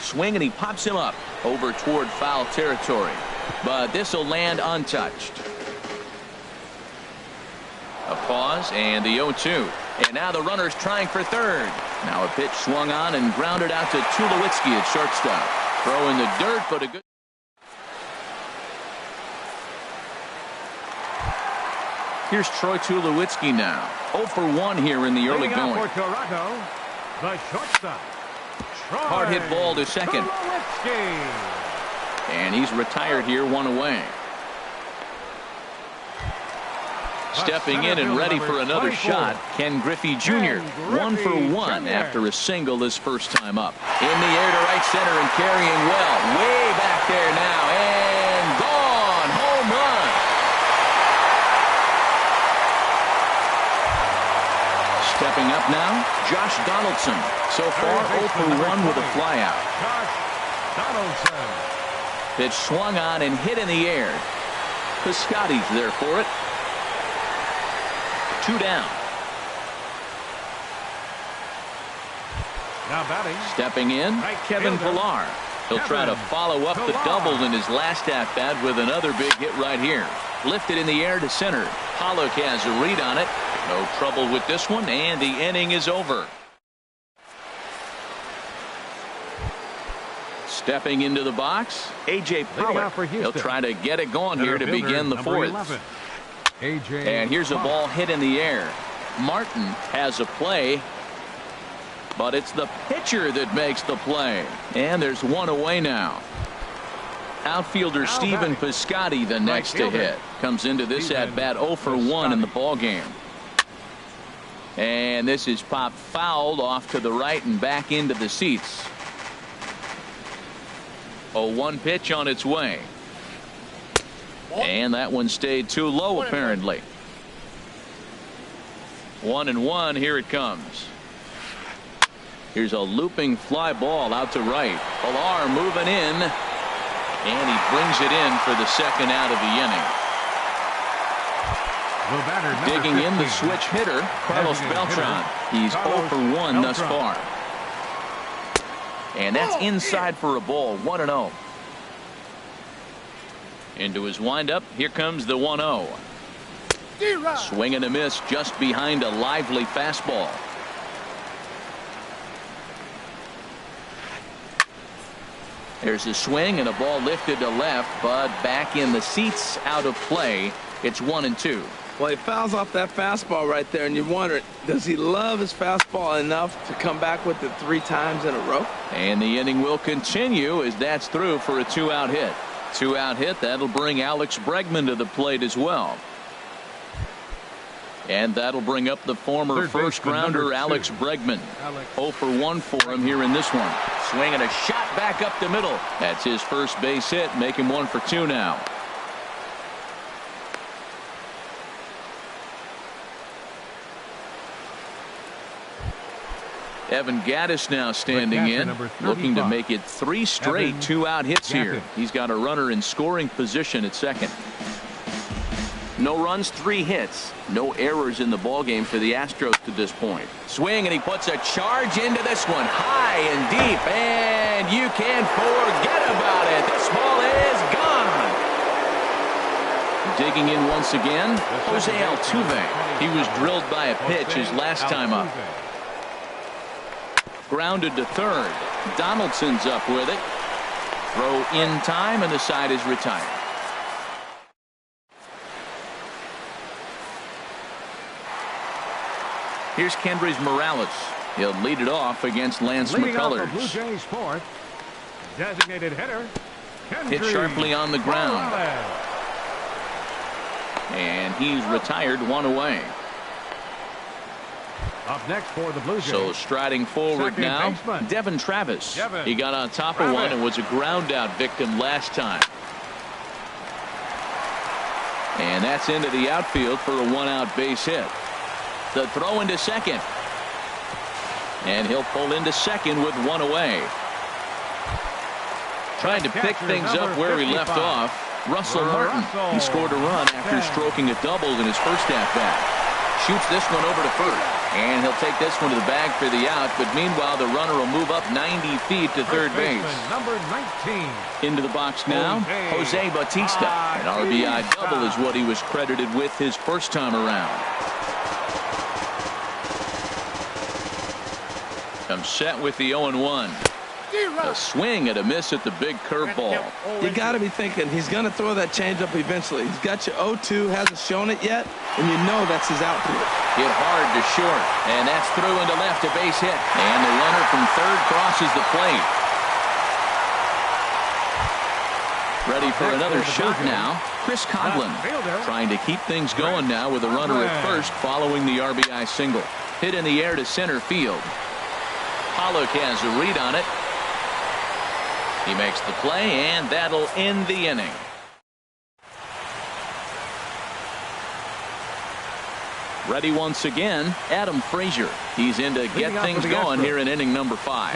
A: Swing and he pops him up over toward foul territory. But this will land untouched. A pause and the 0-2. And now the runner's trying for third. Now a pitch swung on and grounded out to Tulowitzki at shortstop. Throw in the dirt, but a good. Here's Troy Tulowitzki now. 0 for 1 here in the early going.
B: For Toronto, the shortstop.
A: Hard hit ball to second. And he's retired here, 1 away. Stepping in and ready for another shot, Ken Griffey Jr. 1 for 1 after a single his first time up. In the air to right center and carrying well. Way back there now and gone. Home run. Stepping up now, Josh Donaldson. So far 0 for 1 with a flyout.
B: Josh Donaldson.
A: Pitch swung on and hit in the air. Piscotty's there for it. 2 down.
B: Now batting.
A: Stepping in, Kevin Pillar. He'll try to follow up the double in his last at-bat with another big hit right here. Lifted in the air to center. Pollock has a read on it. No trouble with this one, and the inning is over. Stepping into the box, A.J. Pollock. He'll try to get it going here to begin the 4th. And here's a ball hit in the air. Martin has a play, but it's the pitcher that makes the play. And there's 1 away now. Outfielder Stephen Piscotty the next to hit. Comes into this at-bat 0 for 1 in the ballgame. And this is popped fouled off to the right and back into the seats. 0-1 pitch on its way. And that one stayed too low apparently. 1-1. Here it comes. Here's a looping fly ball out to right. Pillar moving in. And he brings it in for the second out of the inning. Digging in the switch hitter, Carlos Beltran. He's 0 for 1 thus far. And that's inside for a ball. 1-0. Into his windup. Here comes the 1-0. Swing and a miss just behind a lively fastball. There's a swing and a ball lifted to left, but back in the seats, out of play. It's 1-2.
C: Well, he fouls off that fastball right there, and you wonder, does he love his fastball enough to come back with it 3 times in a row?
A: And the inning will continue as that's through for a 2-out hit. 2-out hit, that'll bring Alex Bregman to the plate as well. And that'll bring up the former first-rounder Alex Bregman. 0 for 1 for him here in this one. Swing and a shot back up the middle. That's his first base hit, make him 1 for 2 now. Evan Gattis now standing in, looking to make it 3 straight 2-out hits here. He's got a runner in scoring position at second. No runs, 3 hits. No errors in the ballgame for the Astros to this point. Swing, and he puts a charge into this one. High and deep, and you can't forget about it. This ball is gone. Digging in once again, Jose Altuve. He was drilled by a pitch his last time up. Grounded to third. Donaldson's up with it. Throw in time, and the side is retired. Here's Kendrys Morales. He'll lead it off against Lance McCullers.
B: Blue Jays fourth. Designated hitter.
A: Hit sharply on the ground.
B: Morales.
A: And he's retired, 1 away.
B: Up next for the Blue Jays.
A: So striding forward now, Devin Travis. He got on top of one and was a ground out victim last time. And that's into the outfield for a 1-out base hit. The throw into second. And he'll pull into second with one away. Trying to pick things up where he left off. Russell Martin. He scored a run after stroking a double in his first at-bat. Shoots this one over to first. And he'll take this one to the bag for the out. But meanwhile, the runner will move up 90 feet to third base.
B: Number 19.
A: Into the box now, Jose Bautista. An RBI double is what he was credited with his first time around. Comes set with the 0-1. A swing and a miss at the big curveball.
C: You got to be thinking he's going to throw that changeup eventually. He's got you 0-2, hasn't shown it yet, and you know that's his outfield.
A: Hit hard to short, and that's through into left, a base hit. And the runner from third crosses the plate. Ready for another shot now. Chris Coghlan trying to keep things going now with a runner at first following the RBI single. Hit in the air to center field. Pollock has a read on it. He makes the play, and that'll end the inning. Ready once again, Adam Frazier. He's in to get things going here in inning number 5.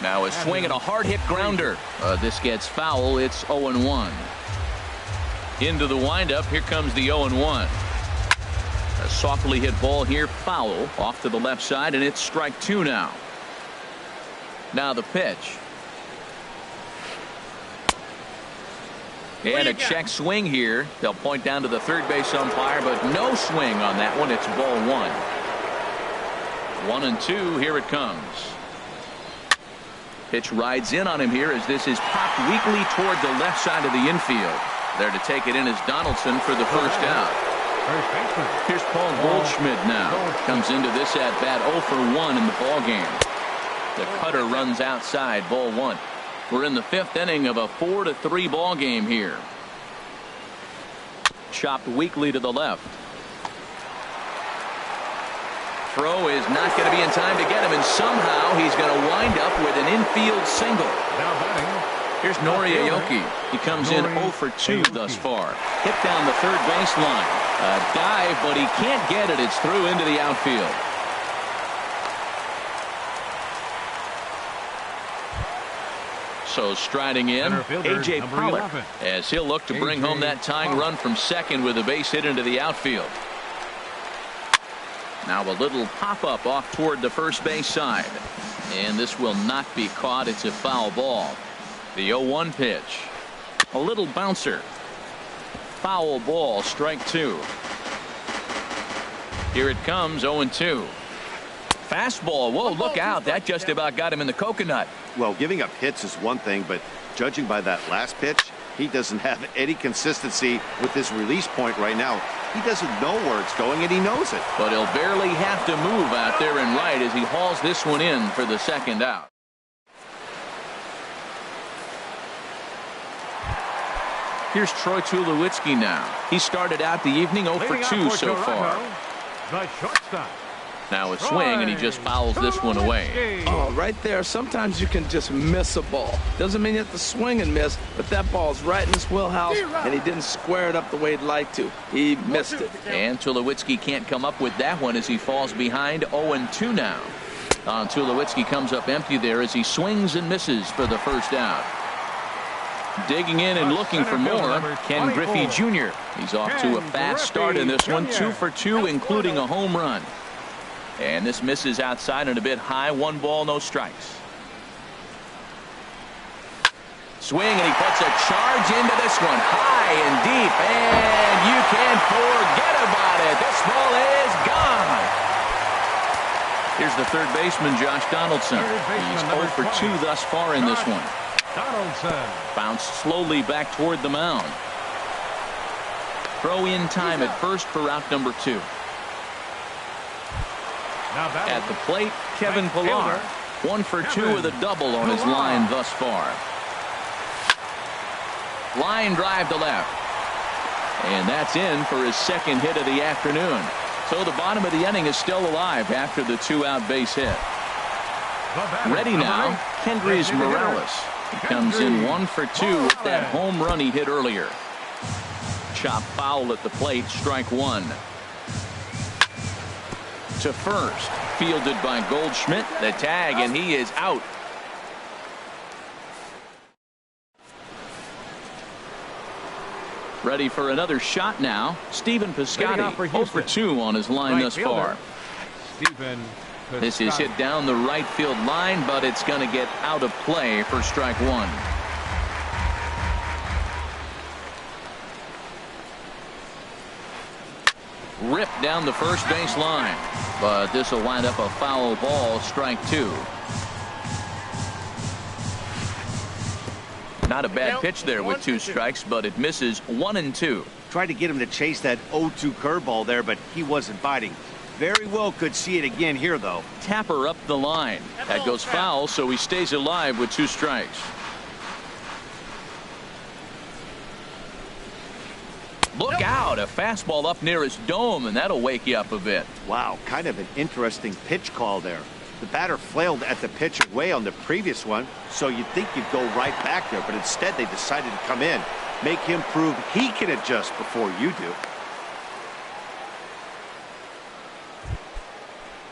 A: Now a swing and a hard hit grounder. This gets foul. It's 0-1. Into the windup. Here comes the 0-1. A softly hit ball here, foul off to the left side, and it's strike 2 now. Now the pitch. And a check swing here. They'll point down to the third base umpire, but no swing on that one. It's ball 1. 1-2. Here it comes. Pitch rides in on him here as this is popped weakly toward the left side of the infield. There to take it in is Donaldson for the first out. Here's Paul Goldschmidt now. Comes into this at bat 0 for 1 in the ball game. The cutter runs outside, ball 1. We're in the 5th inning of a 4-3 ball game here. Chopped weakly to the left. Throw is not going to be in time to get him, and somehow he's going to wind up with an infield single. Here's Nori Aoki. He comes in 0 for 2 thus far. Hit down the third baseline. A dive, but he can't get it. It's through into the outfield. So striding in, A.J. Pollock, as he'll look to bring home that tying run from second with a base hit into the outfield. Now a little pop-up off toward the first base side. And this will not be caught. It's a foul ball. The 0-1 pitch. A little bouncer. Foul ball, strike 2. Here it comes, 0-2. Fastball. Whoa, look out. That just about got him in the coconut.
D: Well, giving up hits is one thing, but judging by that last pitch, he doesn't have any consistency with this release point right now. He doesn't know where it's going, and he knows it.
A: But he'll barely have to move out there and right as he hauls this one in for the second out. Here's Troy Tulowitzki now. He started out the evening 0 for 2 so far.
B: The shortstop.
A: Now a swing, and he just fouls this one away.
C: Oh, right there. Sometimes you can just miss a ball. Doesn't mean you have to swing and miss, but that ball's right in his wheelhouse, and he didn't square it up the way he'd like to. He missed it.
A: And Tulowitzki can't come up with that one as he falls behind 0-2 now. Tulowitzki comes up empty there as he swings and misses for the first out. Digging in and looking for more, Ken Griffey Jr. He's off to a fast start in this one, 2 for 2, including a home run. And this misses outside and a bit high. 1 ball, no strikes. Swing, and he puts a charge into this one, high and deep, and you can forget about it. This ball is gone. Here's the third baseman, Josh Donaldson. He's 0 for 2 thus far in this one.
B: Donaldson.
A: Bounced slowly back toward the mound. Throw in time at first for out number 2. At the plate, Kevin Pillar. 1 for 2 with a double on his line thus far. Line drive to left. And that's in for his second hit of the afternoon. So the bottom of the inning is still alive after the 2-out base hit. Ready now, Kendrys Morales. He comes in 1 for 2 with that home run he hit earlier. Chop foul at the plate, strike 1. to first. Fielded by Goldschmidt. The tag, and he is out. Ready for another shot now. Stephen Piscotty, 0 for 2 on his line thus far. This is hit down the right field line, but it's going to get out of play for strike one. Ripped down the first base line, but this will wind up a foul ball, strike two. Not a bad pitch there with 2 strikes, but it misses 1 and 2.
D: Tried to get him to chase that 0-2 curveball there, but he wasn't biting. Very well could see it again here, though.
A: Tapper up the line. That goes foul, so he stays alive with 2 strikes. Look out, a fastball up near his dome, and that'll wake you up a bit.
D: Wow, kind of an interesting pitch call there. The batter flailed at the pitch away on the previous one, so you'd think you'd go right back there, but instead they decided to come in, make him prove he can adjust before you do.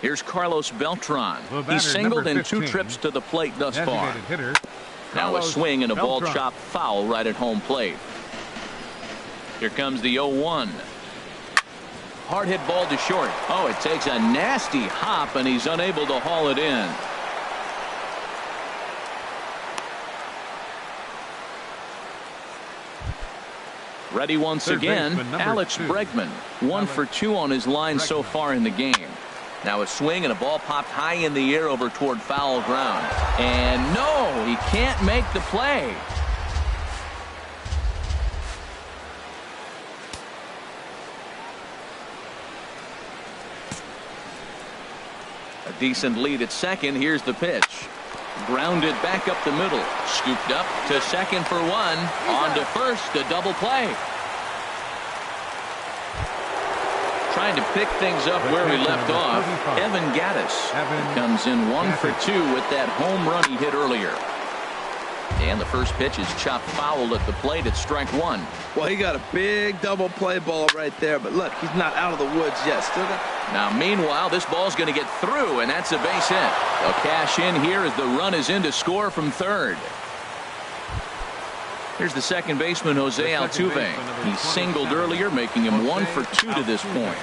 A: Here's Carlos Beltran. He's singled in 2 trips to the plate thus far. Now a swing and a ball chopped foul right at home plate. Here comes the 0-1. Hard hit ball to short. Oh, it takes a nasty hop, and he's unable to haul it in. Ready once again, Alex Bregman. 1 for 2 on his line so far in the game. Now a swing and a ball popped high in the air over toward foul ground. And no, he can't make the play. A decent lead at second. Here's the pitch. Grounded back up the middle. Scooped up to second for 1. On to first. A double play. Trying to pick things up where we left off. Evan Gattis comes in 1 for 2 with that home run he hit earlier. And the first pitch is chopped foul at the plate. It's strike 1.
C: Well, he got a big double play ball right there, but look, he's not out of the woods yet. Still got.
A: Now, meanwhile, this ball's going to get through, and that's a base hit. They'll cash in here as the run is in to score from third. Here's the second baseman, Jose Altuve. He singled earlier, making him 1 for 2 to this point.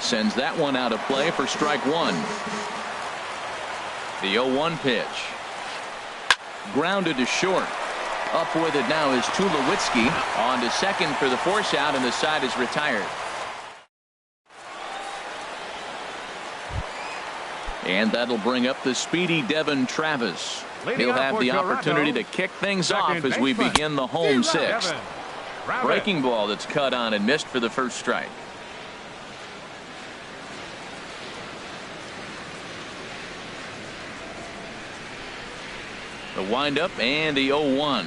A: Sends that one out of play for strike 1. The 0-1 pitch. Grounded to short. Up with it now is Tulowitzki. On to second for the force out, and the side is retired. And that'll bring up the speedy Devin Travis. He'll have the opportunity to kick things off as we begin the home sixth. Breaking ball that's cut on and missed for the first strike. The windup and the 0-1.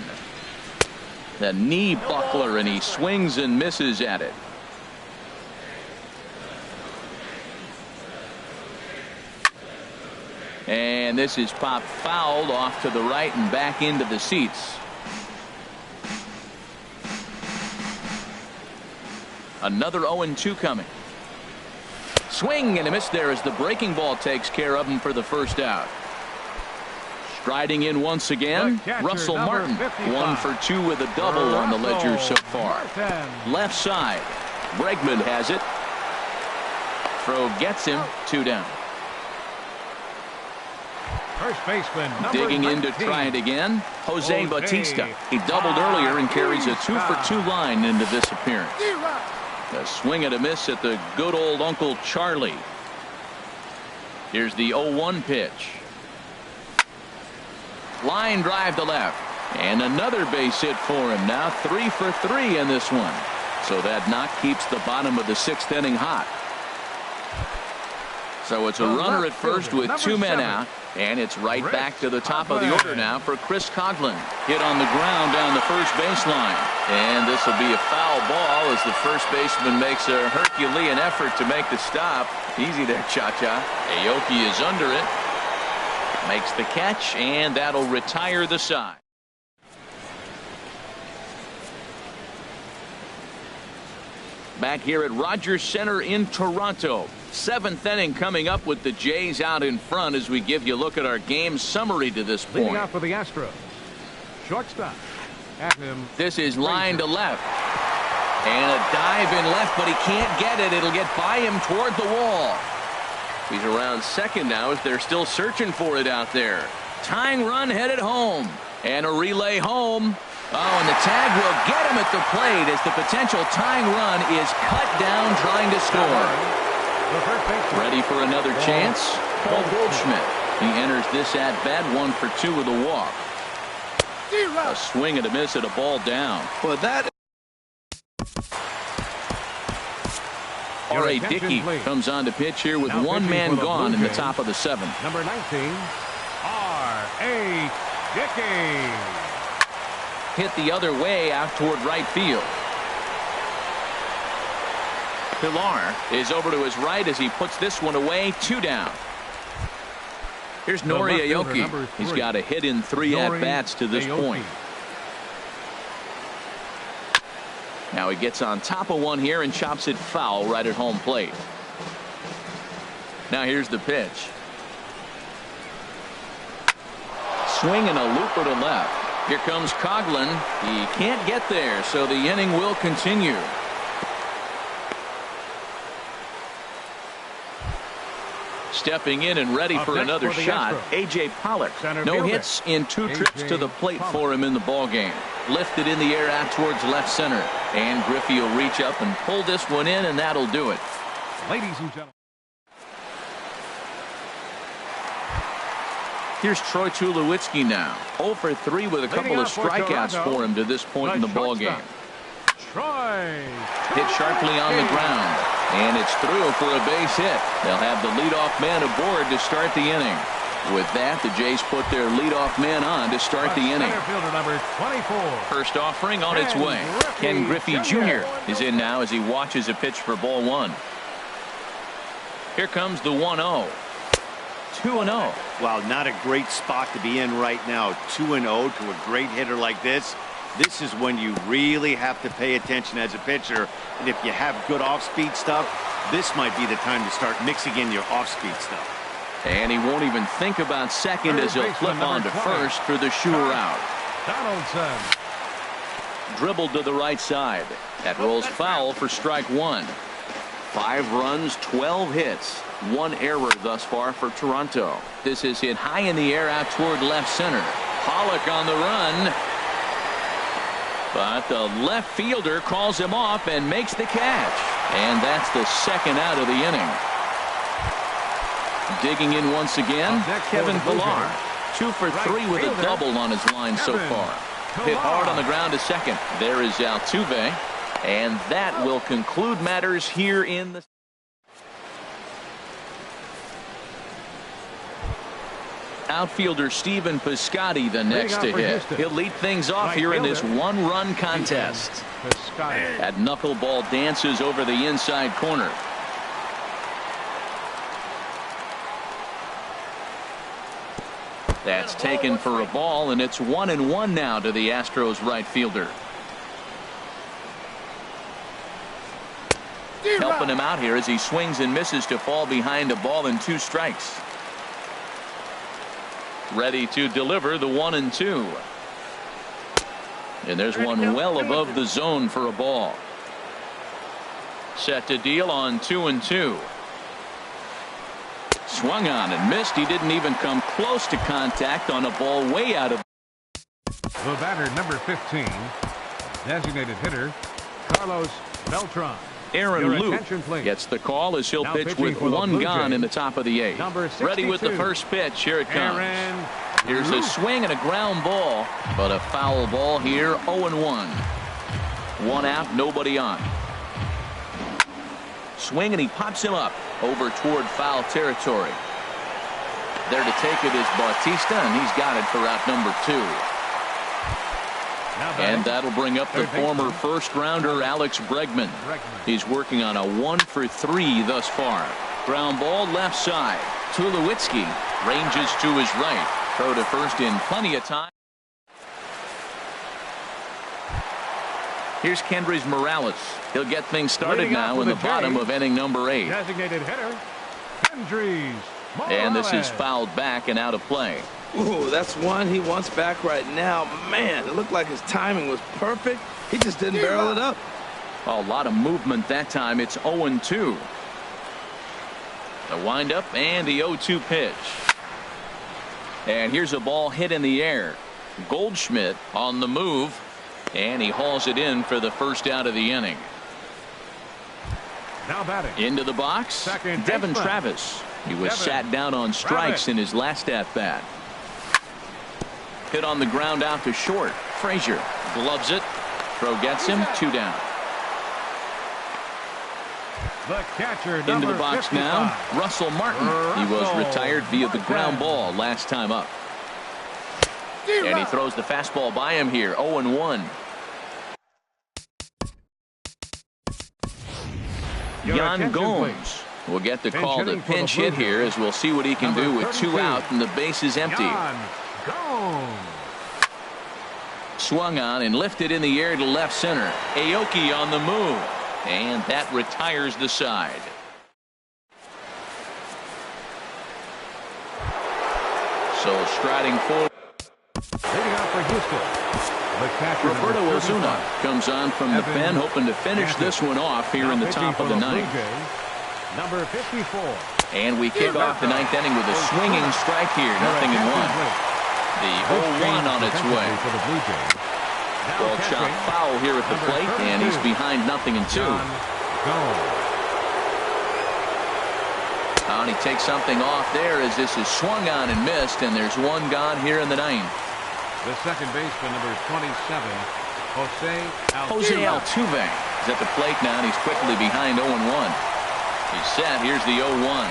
A: The knee buckler, and he swings and misses at it. And this is popped fouled off to the right and back into the seats. Another 0-2 coming. Swing and a miss there as the breaking ball takes care of him for the first out. Striding in once again, Russell Martin. 1 for 2 with a double on the ledger so far. Left side. Bregman has it. Throw gets him. 2 down.
B: First baseman,
A: digging in to try it again, Jose Bautista. He doubled earlier and carries a 2 for 2 line into this appearance. A swing and a miss at the good old Uncle Charlie. Here's the 0-1 pitch. Line drive to left. And another base hit for him. Now 3 for 3 in this one. So that knock keeps the bottom of the 6th inning hot. So it's a runner at first with 2 men out. And it's right back to the top of the order now for Chris Coghlan. Hit on the ground down the first baseline. And this will be a foul ball as the first baseman makes a Herculean effort to make the stop. Easy there, Cha-Cha. Aoki is under it. Makes the catch, and that'll retire the side. back here at Rogers Center in Toronto. 7th inning coming up with the Jays out in front as we give you a look at our game summary to this point.
B: Leading out for the Astros. Shortstop. At him.
A: This is line to left. And a dive in left, but he can't get it. It'll get by him toward the wall. He's around second now as they're still searching for it out there. Tying run headed home. And a relay home. Oh, and the tag will get him at the plate as the potential tying run is cut down trying to score. Ready for another chance? Paul Goldschmidt. He enters this at-bat 1 for 2 with a walk. A swing and a miss at a ball down.
C: Well, that.
A: R.A. Dickey comes on to pitch here with
B: Now
A: one man gone in the top of the 7th.
B: Number 19, R.A. Dickey.
A: Hit the other way out toward right field. Pilar is over to his right as he puts this one away. 2 down. Here's Nori Aoki. He's got a hit in 3 at-bats to this point. Now he gets on top of one here and chops it foul right at home plate. Now here's the pitch. Swing and a looper to left. Here comes Coughlin. He can't get there, so the inning will continue. Stepping in and ready for another shot, A.J. Pollock. No hits in 2 trips to the plate for him in the ballgame. Lifted in the air out towards left center. And Griffey will reach up and pull this one in, and that'll do it.
B: Ladies and gentlemen.
A: Here's Troy Tulowitzki now. 0 for 3 with a couple of strikeouts for him to this point in the ballgame.
B: Troy.
A: Hit sharply on the ground. And it's through for a base hit. They'll have the leadoff man aboard to start the inning. With that, the Jays put their leadoff man on to start the inning.
B: Number 24.
A: First offering on its way. Ken Griffey Jr. is in now as he watches a pitch for ball 1. Here comes the 1-0. 2-0.
D: Well, not a great spot to be in right now. 2-0 to a great hitter like this. This is when you really have to pay attention as a pitcher. And if you have good off-speed stuff, this might be the time to start mixing in your off-speed stuff.
A: And he won't even think about second as he'll flip on to first for the sure out.
B: Donaldson.
A: Dribbled to the right side. That rolls foul for strike 1. 5 runs, 12 hits. 1 error thus far for Toronto. This is hit high in the air out toward left center. Pollock on the run. But the left fielder calls him off and makes the catch. And that's the second out of the inning. Digging in once again, Kevin Pilar. 2 for 3 with a double on his line so far. Hit hard on the ground to second. There is Altuve. And that will conclude matters here in the... Outfielder Stephen Piscotty the next to hit. He'll lead things off here in this 1-run contest. That knuckleball dances over the inside corner. That's taken for a ball, and it's 1-1 now to the Astros right fielder. Helping him out here as he swings and misses to fall behind a ball and 2 strikes. Ready to deliver the 1-2. And there's one well above the zone for a ball. Set to deal on 2-2. Swung on and missed. He didn't even come close to contact on a ball way out of.
B: The batter, number 15, designated hitter, Carlos Beltran.
A: Aaron Luke gets the call as he'll pitch with 1 gone in the top of the 8th. Ready with the first pitch. Here it comes. Here's a swing and a ground ball, but a foul ball here. 0-1. 1 out, nobody on. Swing and he pops him up over toward foul territory. There to take it is Bautista, and he's got it for out number 2. And that'll bring up the former first-rounder Alex Bregman. He's working on a 1 for 3 thus far. Ground ball left side. Tulowitzki ranges to his right. Throw to first in plenty of time. Here's Kendrys Morales. He'll get things started now in the bottom of inning number 8.
B: Designated hitter, Kendrys Morales.
A: And this is fouled back and out of play.
C: Ooh, that's one he wants back right now. Man, it looked like his timing was perfect. He just didn't barrel it up.
A: A lot of movement that time. It's 0-2. The windup and the 0-2 pitch. And here's a ball hit in the air. Goldschmidt on the move. And he hauls it in for the first out of the inning.
B: Now batting.
A: Into the box,
B: Second
A: Devin
B: baseman.
A: Travis. He was sat down on strikes in his last at-bat. Hit on the ground out to short. Frazier gloves it. Throw gets him. 2 down.
B: The catcher,
A: Into the box
B: 55.
A: now, Russell Martin. He was retired via the ground ball last time up. And he throws the fastball by him here. 0-1.
B: Your
A: Jan
B: attention,
A: Gomes will get the
B: Pinch
A: call to
B: hitting for the
A: pinch
B: Blue
A: hit here,
B: Jays.
A: as we'll see what he can do
B: Number
A: with 2
B: 32.
A: out and the base is empty.
B: Jan Gomes.
A: Swung on and lifted in the air to left center. Aoki on the move. And that retires the side. So striding forward.
B: Leading off for Houston. The catcher,
A: Roberto
B: number
A: Ozuna
B: 35.
A: comes on from the
B: Evan
A: pen, hoping to finish
B: Gannon.
A: this one off here
B: Now
A: in the
B: pitching
A: top
B: for
A: of the
B: Blue
A: ninth.
B: Jays, number 54.
A: And we kick off the ninth inning with a swinging strike here. Nothing in one. The 0-1 on its way.
B: For the Blue Jays. Now
A: Ball shot
B: catching,
A: foul here at the
B: number
A: plate, and he's
B: 32.
A: behind 0-2.
B: Jan Gomes.
A: And he takes something off there as this is swung on and missed, and there's one gone here in the ninth.
B: The second baseman, number 27,
A: Jose Altuve is at the plate now, and he's quickly behind 0-1. He's set. Here's the 0-1.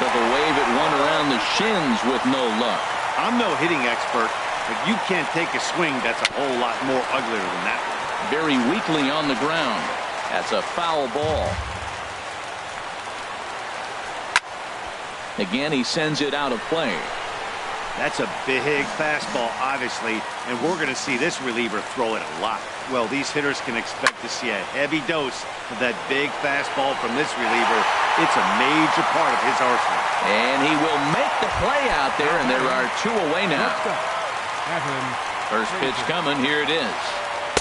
A: Took a wave at one around the shins with no luck.
D: I'm no hitting expert, but you can't take a swing that's a whole lot more uglier than that one.
A: Very weakly on the ground. That's a foul ball. Again, he sends it out of play.
D: That's a big fastball, obviously, and we're going to see this reliever throw it a lot. Well, these hitters can expect to see a heavy dose of that big fastball from this reliever. It's a major part of his arsenal.
A: And he will make the play out there, and there are 2 away now. First pitch coming. Here it is.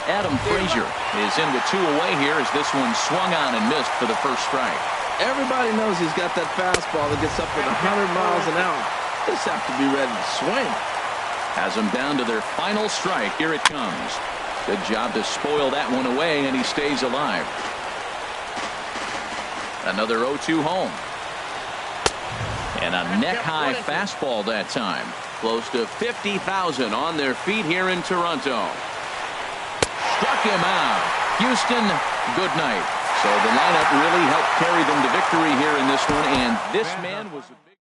A: Adam Frazier is in with 2 away here as this one swung on and missed for the first strike.
C: Everybody knows he's got that fastball that gets up at 100 miles an hour. They just have to be ready to swing.
A: Has him down to their final strike. Here it comes. Good job to spoil that one away, and he stays alive. Another 0-2 home. And a neck-high fastball that time. Close to 50,000 on their feet here in Toronto. Struck him out. Houston, good night. So the lineup really helped carry them to victory here in this one, and this man was a big